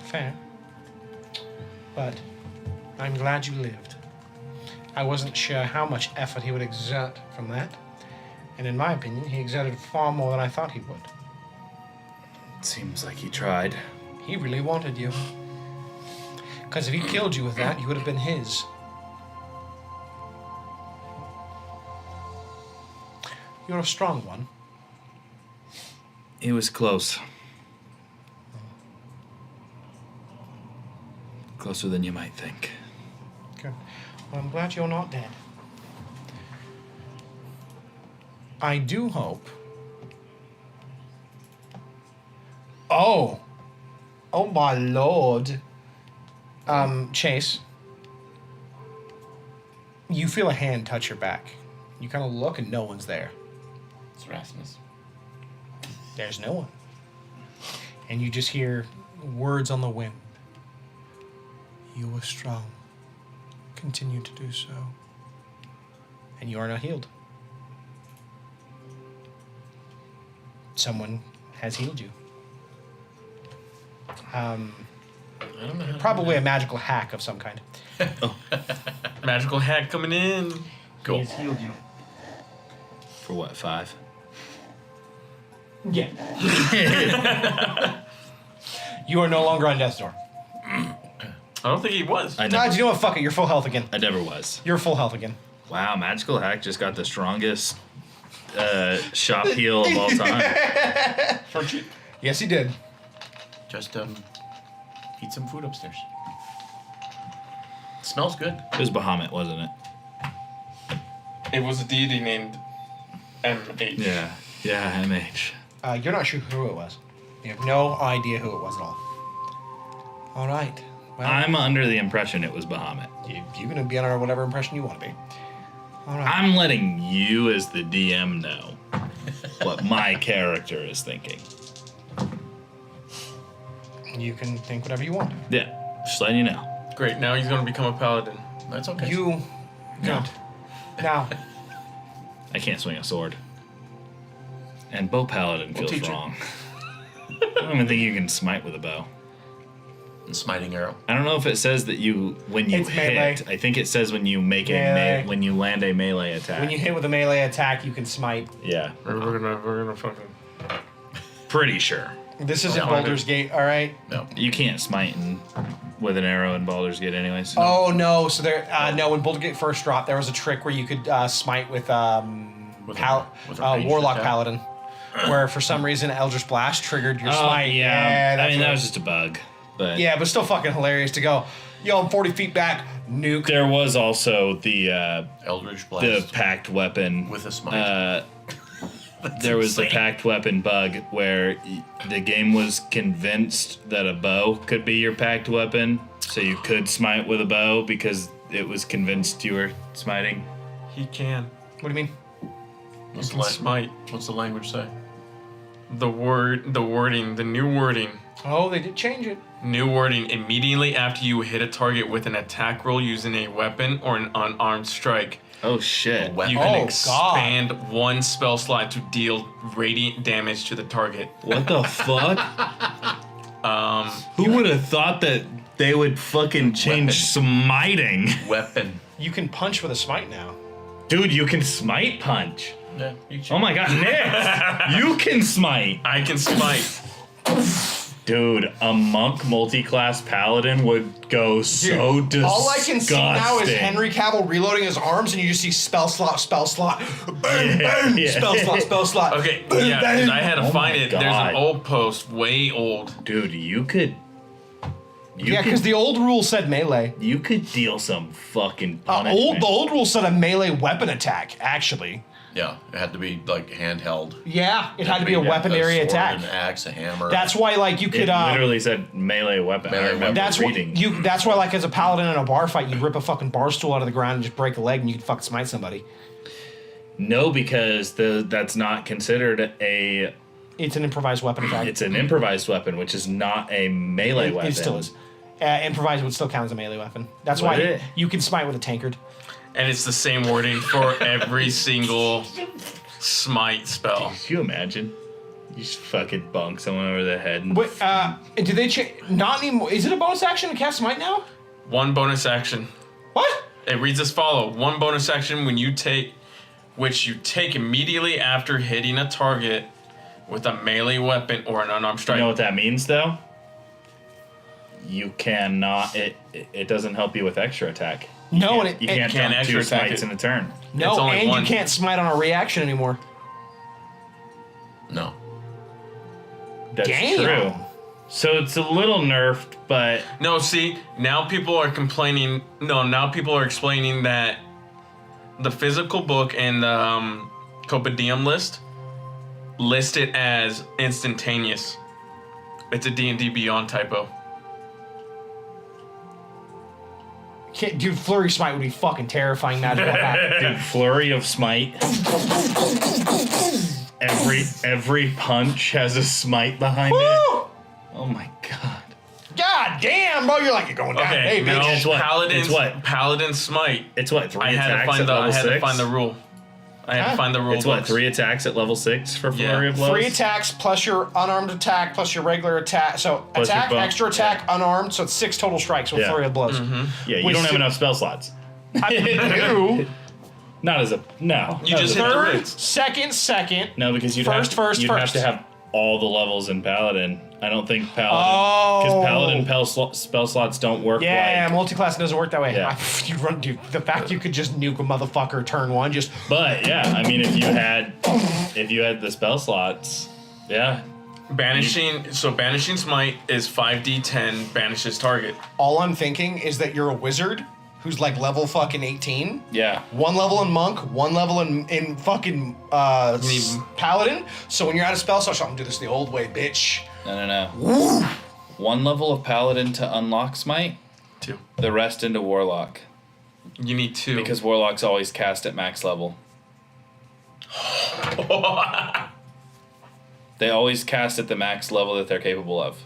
S5: Fair. But I'm glad you lived. I wasn't sure how much effort he would exert from that. And in my opinion, he exerted far more than I thought he would.
S1: Seems like he tried.
S5: He really wanted you. Because if he killed you with that, you would have been his. You're a strong one.
S1: He was close. Closer than you might think.
S5: Good. Well, I'm glad you're not dead. I do hope. Oh my lord. Chase. You feel a hand touch your back. You kind of look and no one's there.
S4: It's Rasmus.
S5: There's no one. And you just hear words on the wind. You were strong. Continue to do so. And you are not healed. Someone has healed you.
S4: I don't know how to
S5: Probably a magical hack of some kind.
S2: Magical hack coming in.
S4: Cool.
S3: He's healed you.
S1: For what, 5?
S5: Yeah. You are no longer on death's door.
S2: I don't think he was.
S1: I
S5: Nah,
S1: never,
S5: you know what? Fuck it. You're full health again.
S1: I never was.
S5: You're full health again.
S1: Wow, Magical Hack just got the strongest shop heal of all time.
S2: For cheap.
S5: Yes, he did.
S4: Just eat some food upstairs. It smells good.
S1: It was Bahamut, wasn't it?
S2: It was a deity named M8.
S1: Yeah. Yeah, MH.
S5: You're not sure who it was. You have no idea who it was at all. All right. Well,
S1: I'm under the impression it was Bahamut.
S5: you're going to be under whatever impression you want to be. All right.
S1: I'm letting you, as the DM, know what my character is thinking.
S5: You can think whatever you want.
S1: Yeah, just letting you know.
S2: Great. Now he's gonna become a paladin.
S4: That's okay.
S5: You.
S1: No.
S5: Good. Now,
S1: I can't swing a sword. And bow paladin feels
S4: teach you.
S1: wrong. I don't even think you can smite with a bow.
S4: And smiting arrow.
S1: I don't know if it says that when you
S5: It's
S1: hit.
S5: melee.
S1: I think it says when you make
S5: Melee.
S1: when you land a melee attack.
S5: when you hit with a melee attack, you can smite.
S1: Yeah,
S2: We're gonna fucking.
S1: pretty sure.
S5: This isn't
S2: Yeah.
S5: Baldur's Gate, all right?
S4: No.
S1: You can't smite with an arrow in Baldur's Gate anyway. So
S5: Oh, no. So there, no, when Baldur's Gate first dropped, there was a trick where you could smite with
S4: With a ranged
S5: Warlock
S4: attack?
S5: Paladin, where for some reason Eldritch Blast triggered your
S1: Oh,
S5: smite.
S1: yeah. I
S5: that's
S1: mean, that
S5: what-
S1: was just a bug. But
S5: Yeah, but still fucking hilarious to go, yo, I'm 40 feet back, nuke.
S1: there was also the
S4: Eldritch Blast
S1: packed weapon
S4: with a smite.
S1: There was the packed weapon bug where the game was convinced that a bow could be your packed weapon, so you could smite with a bow because it was convinced you were smiting.
S2: He can.
S5: What do you mean?
S4: What's
S2: He can smite.
S4: What's the language say?
S2: The wording, the new wording.
S5: Oh, they did change it.
S2: New wording. Immediately after you hit a target with an attack roll using a weapon or an unarmed strike,
S1: Oh shit!
S4: Weapon.
S2: you can
S5: Oh,
S2: expand one spell slot to deal radiant damage to the target.
S1: What the fuck? Who would have thought that they would fucking change smiting?
S4: Weapon.
S5: You can punch with a smite now.
S1: Dude, you can smite punch.
S4: Yeah, you
S1: Oh my god, Nick! You can smite!
S2: I can smite.
S1: Dude, a monk multi-class paladin would go so disgusting.
S5: All I can see now is Henry Cavill reloading his arms, and you just see spell slot, bang,
S1: Yeah,
S5: bang,
S1: yeah.
S5: spell slot.
S2: Okay,
S5: bang,
S2: yeah,
S5: bang.
S2: 'cause I had to
S1: Oh
S2: find
S1: my
S2: it. There's
S1: God.
S2: an old post, way old.
S1: Dude, you could.
S5: Yeah, because the old rule said melee.
S1: You could deal some fucking punishment.
S5: The old rule said a melee weapon attack, actually.
S4: Yeah, it had to be like handheld.
S5: Yeah, it had to be a weaponary
S4: sword,
S5: attack.
S4: An axe, a hammer.
S5: That's why, like, you
S1: It
S5: could.
S1: literally said melee weapon.
S4: Melee
S1: I remember
S4: weapon.
S5: That's why
S1: reading.
S5: That's why, like, as a paladin in a bar fight, you'd rip a fucking bar stool out of the ground and just break a leg, and you could fucking smite somebody.
S1: No, because that's not considered a.
S5: It's an improvised weapon attack.
S1: It's an improvised weapon, which is not a melee weapon.
S5: It still is. Improvised would still count as a melee weapon. That's
S1: Would
S5: why
S1: it?
S5: you can smite with a tankard.
S2: And it's the same wording for every single smite spell.
S1: Could you imagine? You just fucking bonk someone over the head. And
S5: Wait, did they change? Not anymore. Is it a bonus action to cast smite now?
S2: One bonus action.
S5: What?
S2: It reads as follow. One bonus action which you take immediately after hitting a target with a melee weapon or an unarmed strike.
S1: You know what that means, though? You cannot. It doesn't help you with extra attack.
S5: No,
S1: You
S5: and
S1: can't
S2: can't
S1: jump
S2: extra
S1: 2
S2: attack
S1: smites
S2: it.
S1: in a turn.
S5: no,
S2: It's only
S5: and
S2: one.
S5: you can't smite on a reaction anymore.
S4: No.
S1: That's
S5: Damn.
S1: true. So it's a little nerfed, but
S2: No, see, now people are complaining. No, now people are explaining that the physical book and the Copadium list it as instantaneous. It's a D&D Beyond typo.
S5: Dude, flurry smite would be fucking terrifying. Imagine what happened.
S1: dude, flurry of smite. Every punch has a smite behind it.
S5: Woo!
S1: Oh my god.
S5: God damn, bro, you're going down.
S2: Okay,
S5: Hey,
S2: no,
S5: bitch.
S1: It's what?
S2: Paladin's,
S1: It's what?
S2: Paladin Smite.
S1: It's what, 3
S2: I had to
S1: attacks
S2: find
S1: at
S2: the
S1: level 6?
S2: find the rule. I had
S5: Huh?
S2: to find the rule.
S1: It's what,
S2: books.
S1: 3 attacks at level 6 for
S2: Yeah.
S1: flurry of blows?
S5: 3 attacks plus your unarmed attack plus your regular attack. So
S1: Plus your
S5: attack,
S1: bump.
S5: extra attack, unarmed. So it's 6 total strikes with
S1: Yeah.
S5: flurry of blows.
S1: Yeah, you
S5: With
S1: don't have
S5: si-
S1: enough spell slots.
S5: I do.
S1: Not as a no.
S2: You
S1: not
S2: just
S1: as a-
S2: hit the
S5: Third,
S2: roots.
S5: second.
S1: no, because you'd
S5: First,
S1: have you'd
S5: first.
S1: have to have all the levels in Paladin. I don't think Paladin
S5: Oh.
S1: because Paladin spell slots don't work
S5: Yeah,
S1: like.
S5: multi-class doesn't work that way.
S1: Yeah.
S5: You run, dude. The fact you could just nuke a motherfucker turn 1, just
S1: But yeah, I mean, if you had the spell slots, yeah,
S2: Banishing Smite is 5d10 banishes target.
S5: all I'm thinking is that you're a wizard who's like level fucking 18.
S1: Yeah.
S5: 1 level in monk, 1 level in fucking paladin. So when you're out of spell slot, I'm gonna do this the old way, bitch.
S1: No.
S5: Woo!
S1: 1 level of paladin to unlock smite.
S2: 2.
S1: The rest into warlock.
S2: You need 2.
S1: Because warlocks always cast at max level. They always cast at the max level that they're capable of.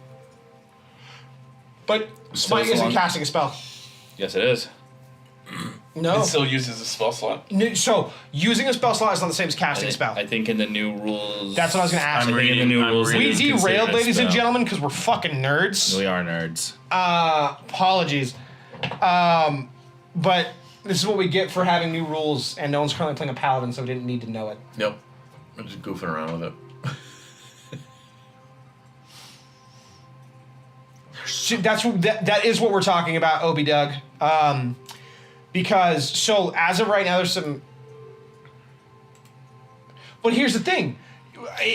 S5: But smite
S1: So
S5: isn't
S1: long-
S5: casting a spell.
S1: Yes, it is.
S5: No.
S2: It still uses a spell slot.
S5: So using a spell slot is not the same as casting a spell.
S1: I think in the new rules.
S5: That's what I was gonna ask.
S1: I think in the new rules.
S5: We
S1: it is considered
S5: derailed,
S1: a
S5: ladies and
S1: spell.
S5: gentlemen, because we're fucking nerds.
S1: We are nerds.
S5: Apologies. But this is what we get for having new rules, and no one's currently playing a paladin, so we didn't need to know it.
S4: Nope. I'm just goofing around with it.
S5: That is what we're talking about, Obi Doug. Because so as of right now, there's some. But here's the thing.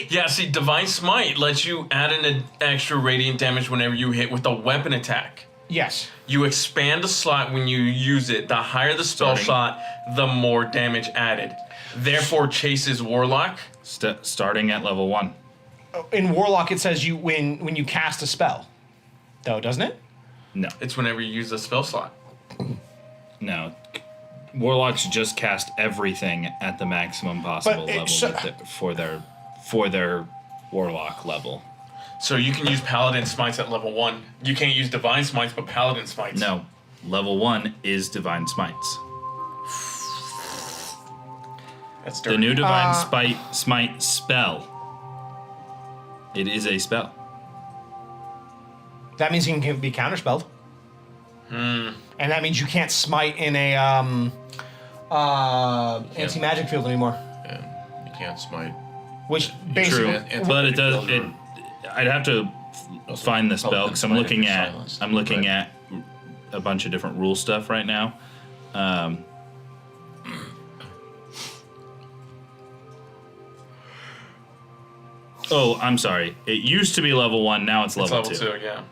S2: Yeah, see, Divine Smite lets you add an extra radiant damage whenever you hit with a weapon attack.
S5: Yes.
S2: You expand the slot when you use it. The higher the spell slot, the more damage added. Therefore, chases Warlock.
S1: Starting at level 1.
S5: In Warlock, it says you when you cast a spell, though, doesn't it?
S1: No.
S2: It's whenever you use a spell slot.
S1: No. Warlocks just cast everything at the maximum possible level for their warlock level.
S2: So you can use Paladin Smites at level 1. You can't use Divine Smites, but Paladin Smites.
S1: No. Level 1 is Divine Smites.
S2: That's dirty.
S1: The new Divine Smite spell. It is a spell.
S5: That means you can be counterspelled. And that means you can't smite in a anti-magic field anymore.
S4: Yeah, you can't smite.
S5: Which basically,
S4: True.
S1: But it does. I'd have to find the spell because I'm looking at a bunch of different rule stuff right now. Oh, I'm sorry. It used to be level 1. Now it's level 2.
S2: It's level 2, yeah.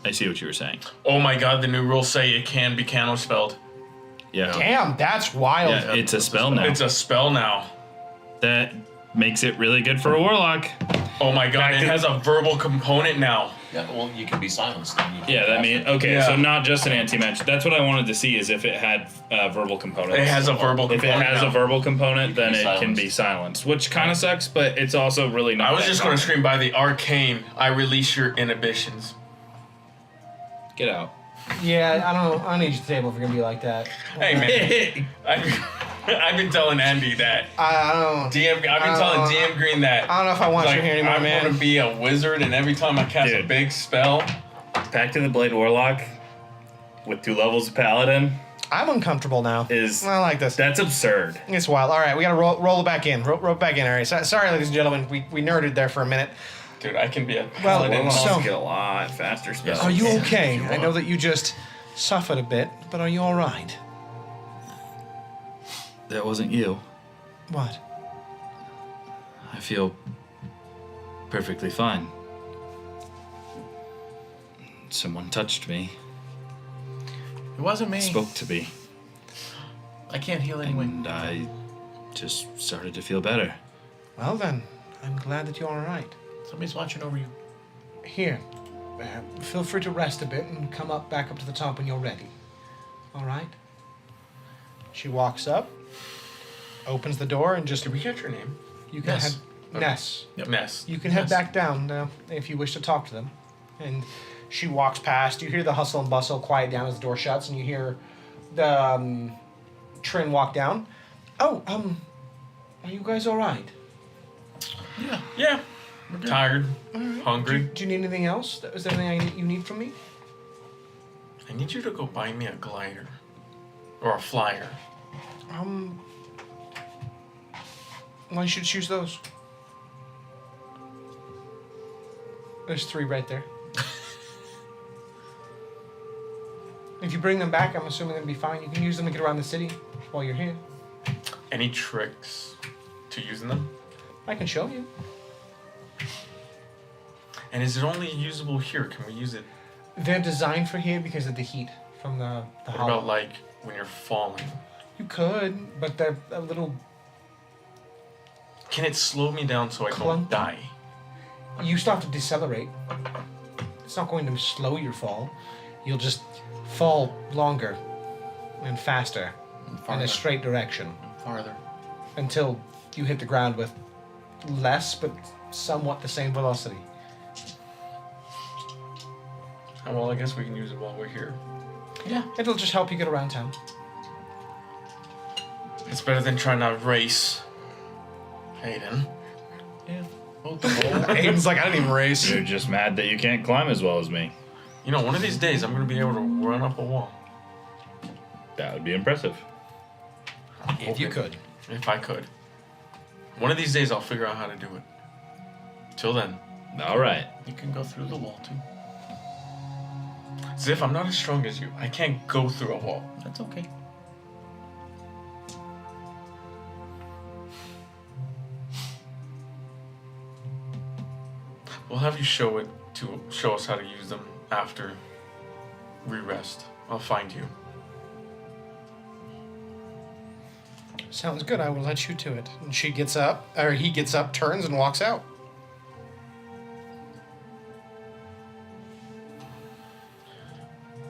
S1: I see what you were saying.
S2: Oh my god, the new rules say it can be counterspelled.
S1: Yeah.
S5: damn, that's wild.
S1: Yeah, it's a spell now.
S2: It's a spell now.
S1: That makes it really good for a warlock.
S2: Oh my god, it has a verbal component now.
S6: Yeah, well, you can be silenced. Then. You can
S1: Yeah, that
S6: cast
S1: means
S6: it.
S1: okay.
S2: Yeah.
S1: So not just an anti-magic. That's what I wanted to see is if it had verbal components.
S2: It has a verbal
S1: If it
S2: component
S1: has
S2: now.
S1: a verbal component, then
S6: be
S1: it can be silenced, which kind of sucks, but it's also really not.
S2: I was
S1: that
S2: just going to
S1: common.
S2: scream by the arcane, I release your inhibitions.
S1: Get out.
S5: Yeah, I don't need your table if you're gonna be like that.
S2: Hey man, I've been telling Andy that.
S5: I don't.
S2: I've been telling DM Green that.
S5: I don't know if I want
S2: Like,
S5: you here anymore,
S2: I
S5: man.
S2: want to be a wizard, and every time I cast a
S1: Dude.
S2: big spell,
S1: Pact of the Blade Warlock with 2 levels of Paladin
S5: I'm uncomfortable now.
S1: is
S5: I like this.
S1: that's absurd.
S5: It's wild. All right, we gotta roll it back in. Roll it back in. All right. Sorry, ladies and gentlemen, we nerded there for a minute.
S2: dude, I can be a
S5: Well,
S2: paladin.
S5: so-
S1: get a lot faster spells.
S5: Are you okay?
S4: if you
S5: I know that you just suffered a bit, but are you all right?
S1: That wasn't you.
S5: What?
S1: I feel perfectly fine. Someone touched me,
S4: It wasn't me.
S1: spoke to me,
S4: I can't heal anyway.
S1: and I just started to feel better.
S5: Well then, I'm glad that you're all right.
S4: Somebody's watching over you.
S5: Here, feel free to rest a bit and come back up to the top when you're ready. All right. She walks up, opens the door, and just
S2: Did we get your name?
S5: you can
S4: Ness.
S5: head Ness.
S4: Yep.
S2: Ness.
S5: You can head
S4: Yes.
S5: back down now if you wish to talk to them. And she walks past. You hear the hustle and bustle quiet down as the door shuts, and you hear the Trin walk down. Oh, are you guys all right?
S2: Yeah. Tired.
S5: Do
S2: Hungry.
S5: you need anything else? Is there anything you need from me?
S2: I need you to go buy me a glider. Or a flyer.
S5: Why should you choose those? There's 3 right there. If you bring them back, I'm assuming they'll be fine. You can use them to get around the city while you're here.
S2: Any tricks to using them?
S5: I can show you.
S2: And is it only usable here? Can we use it?
S5: They're designed for here because of the heat from the
S2: What
S5: hollow.
S2: about like when you're falling.
S5: You could, but they're a little.
S2: Can it slow me down so I
S5: Clunky.
S2: don't die?
S5: You still have to decelerate. It's not going to slow your fall. You'll just fall longer and faster in
S4: Farther.
S5: a straight direction
S4: Farther.
S5: until you hit the ground with less but somewhat the same velocity.
S2: Oh, well, I guess we can use it while we're here.
S5: Yeah, it'll just help you get around town.
S2: It's better than trying to race. Hayden.
S4: Yeah.
S5: Aiden's like, I didn't even race.
S1: You're just mad that you can't climb as well as me.
S2: You know, one of these days I'm gonna be able to run up a wall.
S1: That would be impressive.
S5: If you could.
S2: If I could. One of these days I'll figure out how to do it. Till then.
S1: All right.
S4: You can go through the wall too.
S2: As if I'm not as strong as you. I can't go through a wall.
S4: That's okay.
S2: We'll have you show us how to use them after we rest. I'll find you.
S5: Sounds good. I will let you to it. And she gets up, or he gets up, turns, and walks out.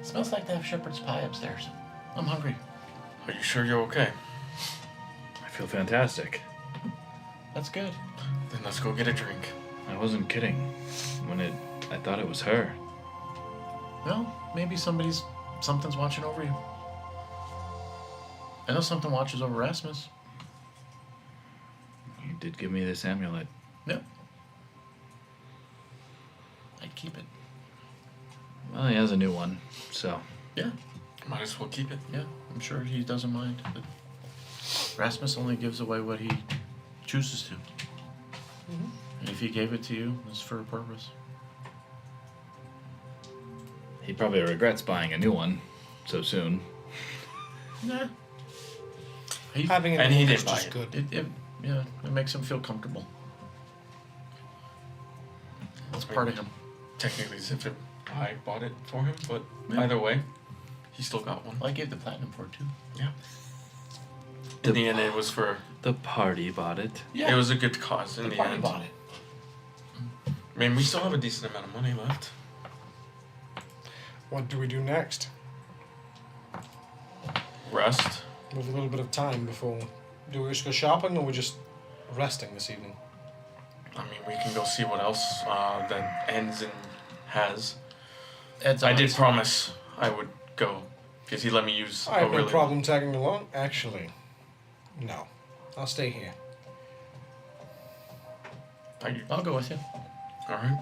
S4: It smells like they have shepherd's pie upstairs. I'm hungry.
S2: Are you sure you're okay?
S1: I feel fantastic.
S4: That's good.
S2: Then let's go get a drink.
S1: I wasn't kidding. I thought it was her.
S4: Well, maybe something's watching over you. I know something watches over Rasmus.
S1: You did give me this amulet.
S4: Yep. I'd keep it.
S1: Well, he has a new one, so.
S4: Yeah.
S2: Might as well keep it.
S4: Yeah. I'm sure he doesn't mind. But Rasmus only gives away what he chooses to.
S5: Mm-hmm.
S4: And if he gave it to you, it's for a purpose.
S1: He probably regrets buying a new one so soon.
S4: Nah.
S5: Having
S2: And he
S5: an
S2: did
S5: is
S2: buy
S5: just
S2: it.
S5: good.
S4: It makes him feel comfortable. That's part of him.
S2: Technically, as if I bought it for him, but
S4: Yeah.
S2: either way, he still got one.
S4: Well, I gave the platinum for it too.
S2: Yeah. In the end, it was for.
S1: The party bought it.
S2: It was a good cause in the
S4: party
S2: end.
S4: bought it.
S2: I mean, we still have a decent amount of money left.
S5: What do we do next?
S2: Rest.
S5: We have a little bit of time before. Do we just go shopping, or are we just resting this evening?
S2: I mean, we can go see what else that ends and has.
S4: Ed's
S2: I did
S4: honest.
S2: promise I would go because he let me use.
S5: I have
S2: a
S5: no
S2: really
S5: problem tagging along. Actually, no. I'll stay here.
S4: I'll go with you.
S2: All right.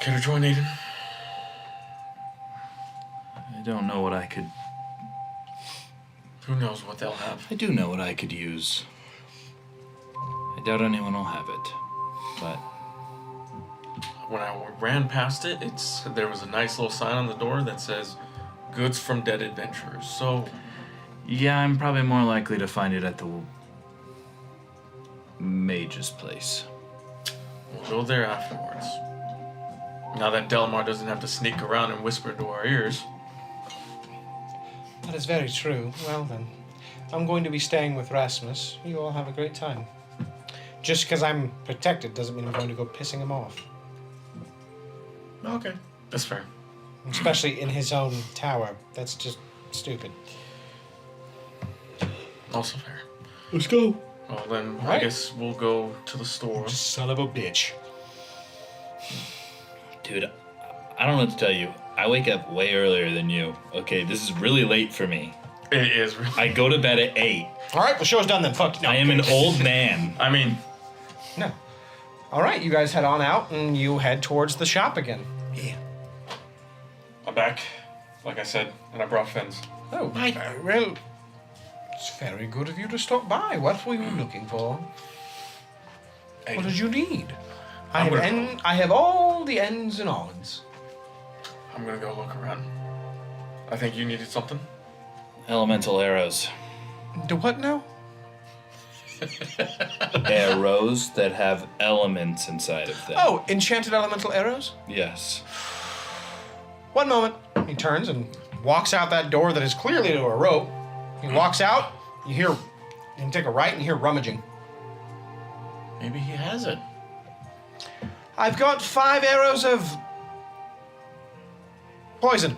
S2: Care to join, Aiden?
S1: I don't know what I could.
S2: Who knows what they'll have?
S1: I do know what I could use. I doubt anyone will have it, but
S2: When I ran past it, there was a nice little sign on the door that says "Goods from Dead Adventurers." So
S1: yeah, I'm probably more likely to find it at the mage's place.
S2: we'll go there afterwards. Now that Delmar doesn't have to sneak around and whisper into our ears.
S5: That is very true. Well then, I'm going to be staying with Rasmus. You all have a great time. Just because I'm protected doesn't mean I'm going to go pissing him off.
S4: Okay.
S2: That's fair.
S5: Especially in his own tower. That's just stupid.
S2: Also fair.
S1: Let's go.
S2: Well then, I
S5: Right.
S2: guess we'll go to the store.
S5: Son of a bitch.
S1: Dude, I don't know what to tell you. I wake up way earlier than you. Okay, this is really late for me.
S2: It is. Really,
S1: I go to bed at 8.
S5: All right, the show's done then. Fuck. No.
S1: I am an old man.
S2: I mean,
S5: No. All right, you guys head on out and you head towards the shop again.
S4: Yeah.
S2: I'm back. Like I said, and I brought fins.
S5: Oh, well, it's very good of you to stop by. What were you looking for?
S2: Hey,
S5: What did you need?
S2: I'm gonna
S5: I have all the ends and odds.
S2: I'm gonna go look around. I think you needed something.
S1: Elemental arrows.
S5: Do what now?
S1: Arrows that have elements inside of them.
S5: Oh, enchanted elemental arrows?
S1: Yes.
S5: One moment. He turns and walks out that door that is clearly to a rope. He walks out, you hear him take a right and you hear rummaging.
S4: Maybe he has it.
S5: I've got 5 arrows of poison.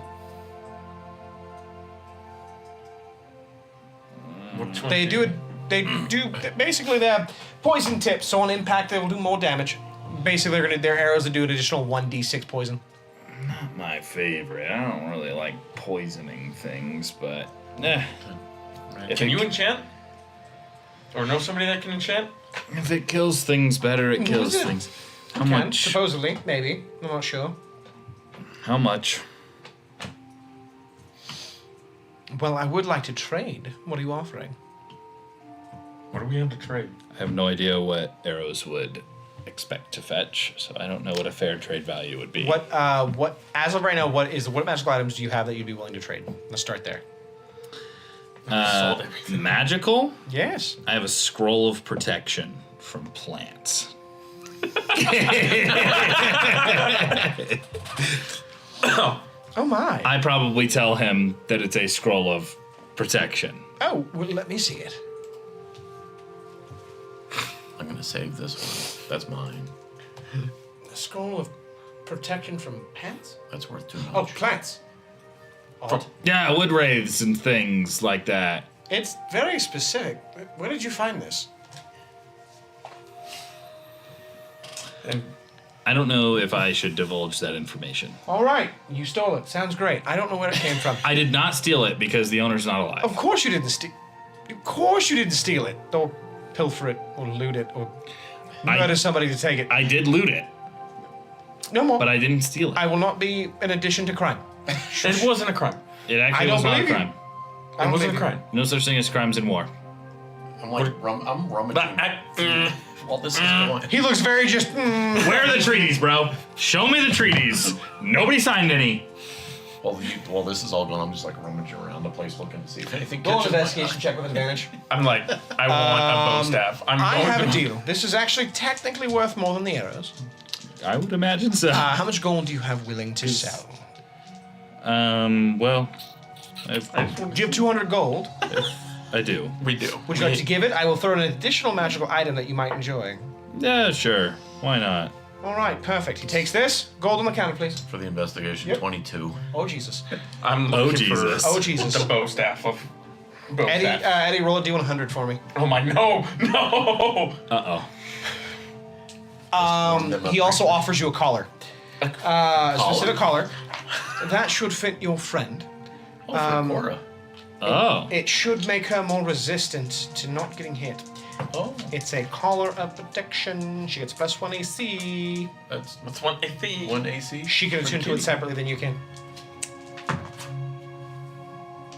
S2: Which one
S5: They do it. They do basically they're poison tips. So on impact, they will do more damage. Basically, their arrows that do an additional 1d6 poison.
S1: Not my favorite. I don't really like poisoning things, but if
S2: Can
S1: it,
S2: you enchant? Or know somebody that can enchant?
S1: if it kills things better, it kills
S5: it?
S1: things. How
S5: Can,
S1: much?
S5: supposedly, maybe. I'm not sure.
S1: How much?
S5: Well, I would like to trade. What are you offering?
S2: What do we have to trade?
S1: I have no idea what arrows would expect to fetch, so I don't know what a fair trade value would be.
S5: What as of right now, what magical items do you have that you'd be willing to trade? Let's start there.
S1: Magical?
S5: Yes.
S1: I have a scroll of protection from plants.
S5: Oh my.
S1: I probably tell him that it's a scroll of protection.
S5: Oh, well, let me see it.
S4: I'm gonna save this one. That's mine.
S5: A scroll of protection from plants?
S4: That's worth 2 knowledge.
S5: Oh, plants. Odd.
S1: Yeah, wood wraiths and things like that.
S5: It's very specific. Where did you find this?
S2: And
S1: I don't know if I should divulge that information.
S5: All right, you stole it. Sounds great. I don't know where it came from.
S1: I did not steal it because the owner's not alive.
S5: Of course you didn't steal. Of course you didn't steal it, or pilfer it, or loot it, or murder somebody to take it.
S1: I did loot it,
S5: No more.
S1: but I didn't steal it.
S5: I will not be an addition to crime.
S2: it wasn't a crime.
S1: It
S5: I
S1: actually
S5: don't
S1: was not a
S5: believe you.
S1: crime.
S5: I don't
S2: It wasn't a
S5: believe
S2: crime.
S1: No such thing as crimes in war.
S4: I'm like, I'm rummaging. While this is going.
S5: you. He looks very just.
S1: Where are the treaties, bro? Show me the treaties. Nobody signed any.
S4: While this is all going, I'm just like rummaging around the place looking to see if anything
S5: Roll an
S4: catches my
S5: investigation
S4: eye.
S5: check with advantage.
S2: I'm like, I want a bow staff. I'm
S5: I
S2: going
S5: have
S2: to
S5: a deal. This is actually technically worth more than the arrows.
S1: I would imagine so.
S5: How much gold do you have willing to sell?
S1: Well,
S5: Do you have 200 gold?
S1: I do.
S2: We do.
S5: Would you like to give it? I will throw in an additional magical item that you might enjoy.
S1: Yeah, sure. Why not?
S5: All right, perfect. He takes this. Gold on the counter, please.
S4: For the investigation,
S5: Yep.
S4: 22.
S5: Oh, Jesus.
S2: I'm
S1: Oh,
S2: looking
S1: Jesus.
S2: for
S5: Oh, Jesus.
S2: the bow staff of bow
S5: Eddie,
S2: staff.
S5: Eddie, roll a D100 for me.
S2: Oh my, no.
S1: Uh-oh.
S5: He also offers you a collar. A specific collar. That should fit your friend.
S4: Oh, for Cora.
S1: Oh.
S5: It should make her more resistant to not getting hit.
S4: Oh,
S5: It's a collar of protection. She gets +1 AC.
S4: that's
S2: What's one AC?
S4: 1 AC.
S5: She can
S4: for
S5: attune to it
S4: kitty.
S5: separately than you can.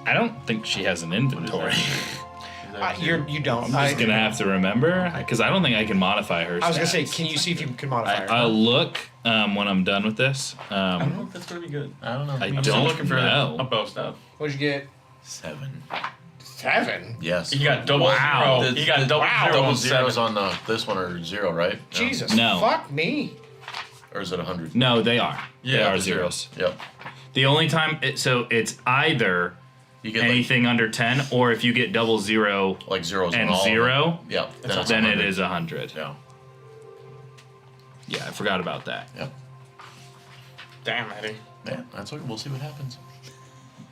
S1: I don't think she has an inventory.
S5: You don't.
S1: I'm just gonna have to remember because I don't think I can modify her.
S5: I was gonna say,
S1: stats.
S5: can you see if you can modify her?
S1: I'll look when I'm done with this.
S2: I don't know if that's gonna be good.
S4: I don't know.
S1: I
S2: I'm still
S1: don't
S2: looking for
S1: know.
S2: a bow staff.
S5: What'd you get?
S4: 7.
S5: 7.
S4: Yes.
S2: You got double
S1: Wow.
S2: zero. You got double zero.
S4: Double
S2: on
S4: zeros
S2: seven.
S4: on this one are 0, right? No.
S5: Jesus.
S1: No.
S5: Fuck me.
S4: Or is it 100?
S1: No, they are. They
S2: Yeah,
S1: are
S2: zero.
S1: zeros.
S4: Yep.
S1: The only time so it's either
S4: You get
S1: anything under 10 or if you get double zero
S4: like zeros
S1: and
S4: on all of them.
S1: 0,
S4: Yep.
S1: then it
S4: 100.
S1: is 100.
S4: Yeah.
S1: Yeah, I forgot about that.
S4: Yep.
S2: Damn, Eddie.
S4: Yeah. That's okay. We'll see what happens.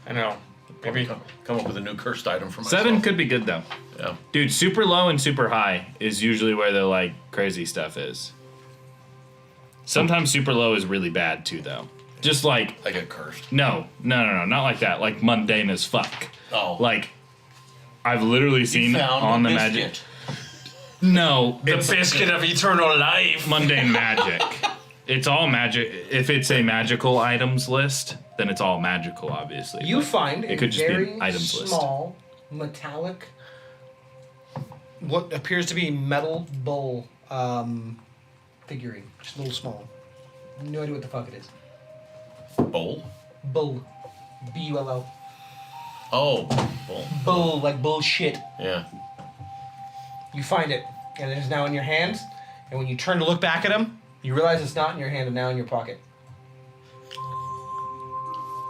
S2: I know. Maybe.
S4: Come up with a new cursed item for myself.
S1: 7 could be good though.
S4: Yeah.
S1: Dude, super low and super high is usually where the like crazy stuff is. Sometimes super low is really bad too though. Just like
S4: I get cursed.
S1: no, not like that. Like mundane as fuck.
S4: Oh.
S1: Like I've literally seen
S6: Found
S1: on
S6: a
S1: the magic.
S6: biscuit.
S1: No,
S2: The
S1: it's
S2: biscuit of eternal life.
S1: mundane magic. It's all magic. If it's a magical items list, then it's all magical, obviously.
S5: You
S1: but
S5: find
S1: it
S5: a
S1: could just be
S5: very
S1: an items list.
S5: small, metallic, what appears to be metal bowl figurine. Just a little small. No idea what the fuck it is.
S4: Bowl?
S5: Bull. B-U-L-L.
S4: Oh. Bowl.
S5: Bull, like bullshit.
S4: Yeah.
S5: You find it, and it is now in your hand. And when you turn to look back at him, you realize it's not in your hand and now in your pocket.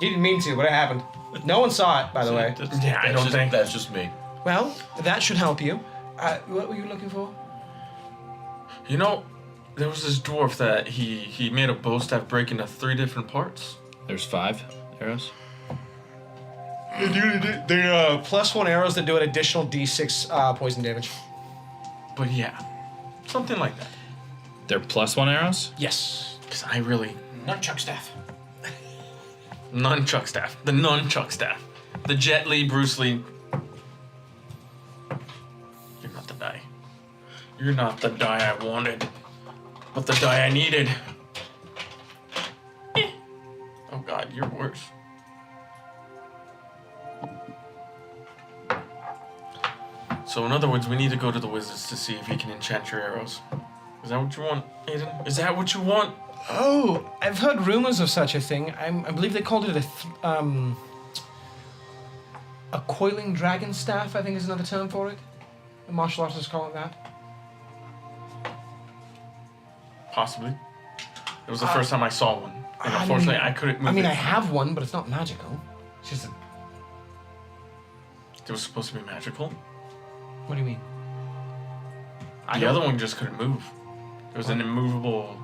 S5: You didn't mean to, but it happened. No one saw it, by the way.
S2: Yeah, I don't think.
S6: That's just me.
S5: Well, that should help you. What were you looking for?
S2: You know, there was this dwarf that he made a bow staff break into 3 different parts.
S1: There's 5 arrows.
S5: They're +1 arrows that do an additional d6 poison damage.
S2: But yeah, something like that.
S1: They're +1 arrows?
S5: Yes.
S2: Because I really...
S6: Nunchuck staff.
S2: Nunchuck staff. The nunchuck staff. The Jet Li, Bruce Lee. You're not the die. You're not the die I wanted, but the die I needed. Oh God, you're worse. So in other words, we need to go to the wizards to see if he can enchant your arrows. Is that what you want, Aiden? Is that what you want?
S5: Oh, I've heard rumors of such a thing. I believe they called it a coiling dragon staff, I think is another term for it. The martial artists call it that.
S2: Possibly. It was the first time I saw one. And
S5: I
S2: unfortunately,
S5: mean-
S2: I couldn't move
S5: I mean,
S2: it.
S5: I have one, but it's not magical. It's just a...
S2: It was supposed to be magical.
S5: What do you mean?
S2: The other one just couldn't move. There was an immovable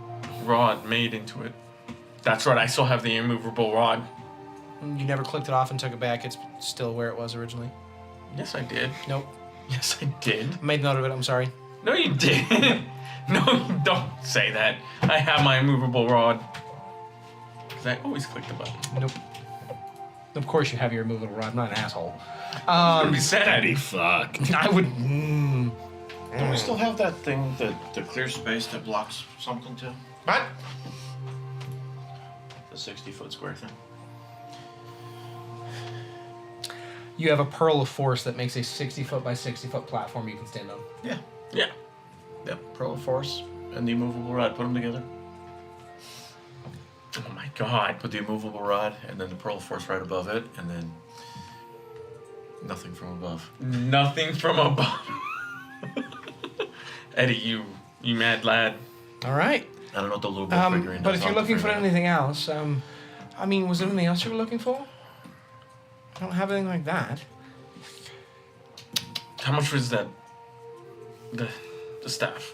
S2: rod made into it. That's right, I still have the immovable rod.
S5: You never clicked it off and took it back. It's still where it was originally.
S2: Yes, I did.
S5: Nope.
S2: Yes, I did.
S5: I made note of it. I'm sorry.
S2: No, you didn't. No, you don't say that. I have my immovable rod. Because I always click the button.
S5: Nope. Of course you have your removable rod. I'm not an asshole.
S2: Be sad.
S1: Daddy, fuck.
S5: I would...
S6: Don't we still have that thing, the clear space that blocks something too?
S5: What?
S6: The 60-foot square thing.
S5: You have a pearl of force that makes a 60-foot by 60-foot platform you can stand on.
S6: Yeah.
S2: Yeah.
S6: Yep. Pearl of Force and the immovable rod. Put them together.
S2: Oh my God.
S6: Put the immovable rod and then the Pearl of Force right above it, and then nothing from above.
S2: Nothing from above. Eddie, you mad lad.
S5: All right.
S6: I don't know what the little bit figurine
S5: But
S6: does.
S5: if you're looking for anything else, I mean, was there anything else you were looking for? I don't have anything like that.
S2: How much was that? The staff.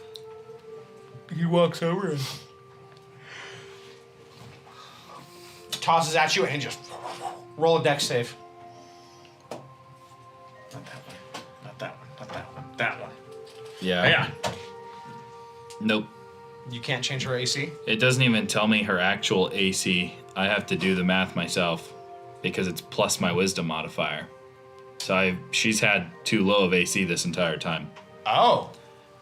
S5: He walks over and tosses at you and just roll a dex save.
S2: Not that one. Not that one. Not that one. That one.
S1: Yeah.
S2: Yeah.
S1: Nope.
S5: You can't change her AC.
S1: It doesn't even tell me her actual AC. I have to do the math myself because it's plus my wisdom modifier. So she's had too low of AC this entire time.
S5: Oh.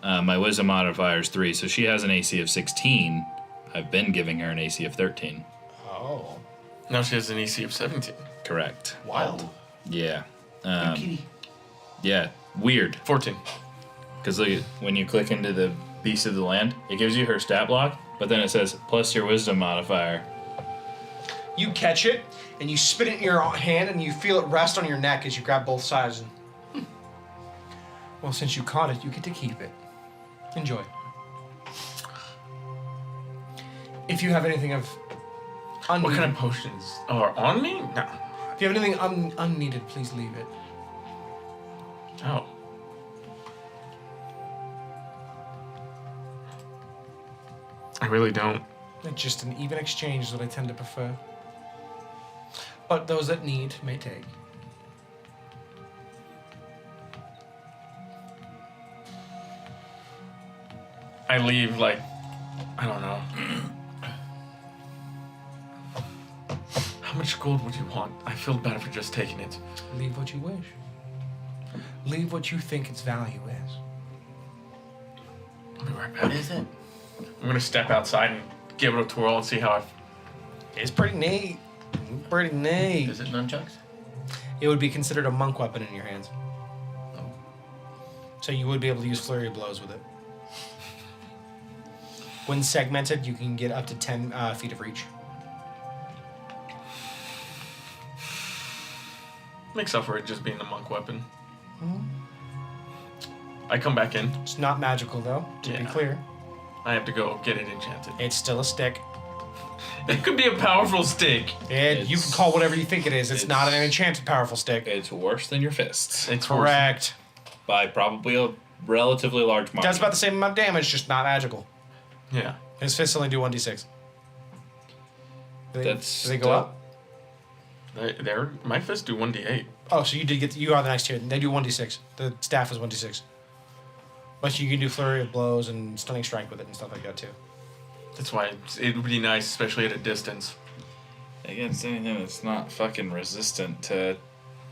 S1: My wisdom modifier is 3, so she has an AC of 16. I've been giving her an AC of 13.
S5: Oh.
S2: Now she has an AC of 17.
S1: Correct.
S5: Wild.
S1: Yeah. Yeah. Weird.
S2: 14.
S1: Because look, when you click into the Beast of the Land, it gives you her stat block, but then it says plus your wisdom modifier.
S5: You catch it and you spin it in your hand and you feel it rest on your neck as you grab both sides. And, well, since you caught it, you get to keep it. Enjoy. If you have anything of unneeded,
S2: What kind of potions are on me? No.
S5: if you have anything unneeded, please leave it.
S2: Oh. I really don't.
S5: Just an even exchange is what I tend to prefer. But those that need may take.
S2: I leave like, I don't know. How much gold would you want? I feel bad for just taking it.
S5: Leave what you wish. Leave what you think its value is.
S2: I'll be right back.
S6: What is it?
S2: I'm gonna step outside and give it a twirl and see how I.
S5: It's pretty neat. Pretty neat.
S6: Is it nunchucks?
S5: It would be considered a monk weapon in your hands.
S6: Oh.
S5: So you would be able to use flurry of blows with it. When segmented, you can get up to 10 feet of reach.
S2: Makes up for it just being a monk weapon. I come back in.
S5: It's not magical, though, to be
S2: Yeah.
S5: clear.
S2: I have to go get it enchanted.
S5: It's still a stick.
S2: It could be a powerful stick.
S5: And you can call whatever you think it is. It's not an enchanted powerful stick.
S1: It's worse than your fists
S2: It's
S5: Correct.
S1: by probably a relatively large margin.
S5: Does about the same amount of damage, just not magical.
S2: Yeah.
S5: His fists only do 1d6. Do they
S1: Still-
S5: go up?
S2: My fists do 1d8.
S5: Oh, so you are the next tier. They do 1d6. The staff is 1d6. But you can do flurry of blows and stunning strike with it and stuff like that too.
S2: That's why it would be nice, especially at a distance.
S1: Against anything that's not fucking resistant to
S2: Well,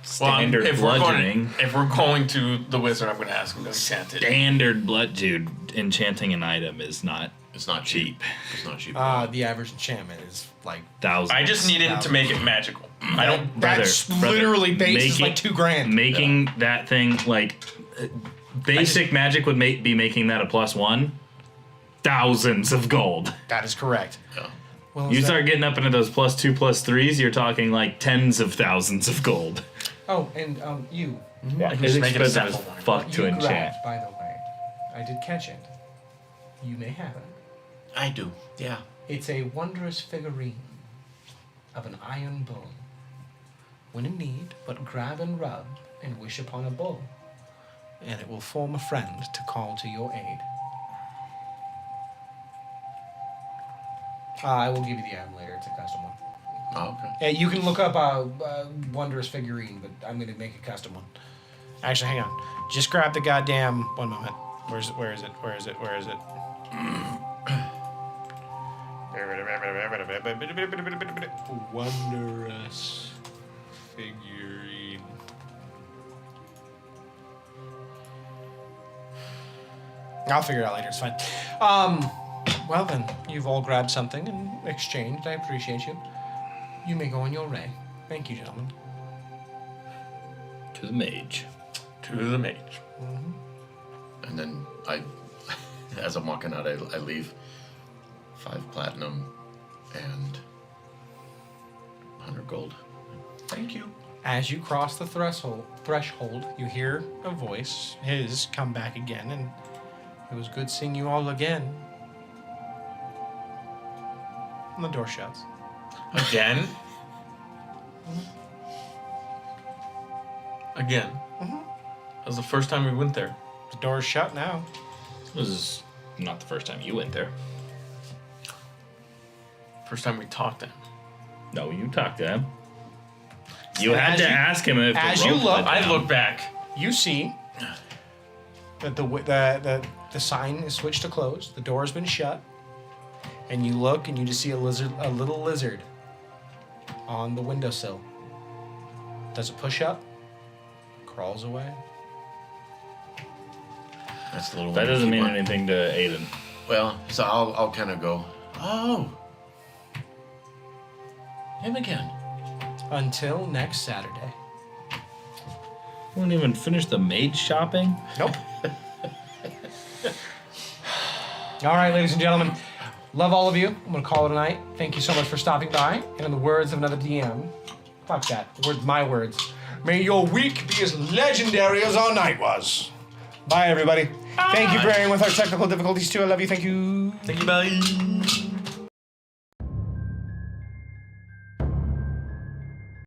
S1: standard bludgeoning.
S2: if we're going to the wizard, I'm going to ask him to enchant it.
S1: Standard blood, dude. Enchanting an item is not
S6: It's not cheap. It's not cheap.
S5: The average enchantment is like
S1: thousands.
S2: I just needed to make it magical. I don't.
S5: that's literally base is like $2,000.
S1: Making that thing like basic magic would be making that a +1. Thousands of gold.
S5: That is correct.
S6: Yeah.
S5: Well,
S1: You
S5: is
S1: start
S5: that-
S1: getting up into those +2, +3s, you're talking like tens of thousands of gold.
S5: Oh, and you.
S2: I can
S1: It's
S2: just make it a
S1: expensive as
S2: sample one.
S1: fuck to
S5: You
S1: enchant.
S5: grabbed, by the way. I did catch it. You may have it.
S6: I do. Yeah.
S5: It's a wondrous figurine of an iron bull. When in need, but grab and rub and wish upon a bull, and it will form a friend to call to your aid. I will give you the item later. It's a custom one.
S6: Oh, okay.
S5: You can look up a wondrous figurine, but I'm going to make a custom one. Actually, hang on. Just grab the goddamn... One moment. Where is it? Wondrous figurine. I'll figure it out later. It's fine. Well then, you've all grabbed something and exchanged. I appreciate you. You may go on your way. Thank you, gentlemen.
S1: To the mage.
S2: To the mage.
S6: And then as I'm walking out, I leave 5 platinum and 100 gold. Thank you.
S5: As you cross the threshold, you hear a voice, his, come back again, and it was good seeing you all again. And the door shuts.
S2: Again? Again? That was the first time we went there.
S5: The door's shut now.
S1: This is not the first time you went there.
S2: First time we talked to him.
S1: No, you talked to him. You
S5: So
S1: had
S5: as
S1: to
S5: you-
S1: ask him if
S5: as
S1: the
S5: you
S1: rope
S5: look-
S1: led
S2: I
S1: down.
S2: look back.
S5: You see that the sign is switched to closed. The door has been shut, and you look and you just see a little lizard on the windowsill. Does it push up? Crawls away.
S6: That's the little
S1: That
S6: one.
S1: doesn't
S6: Keep
S1: mean
S6: on-
S1: anything to Aiden.
S6: Well, so I'll kind of go, oh, him again.
S5: Until next Saturday.
S1: Won't even finish the maid shopping.
S5: Nope. All right, ladies and gentlemen. Love all of you. I'm going to call it a night. Thank you so much for stopping by. And in the words of another DM, fuck that. My words. May your week be as legendary as our night was. Bye, everybody. Thank you for bearing with our technical difficulties, too. I love you. Thank you.
S2: Thank you, bye.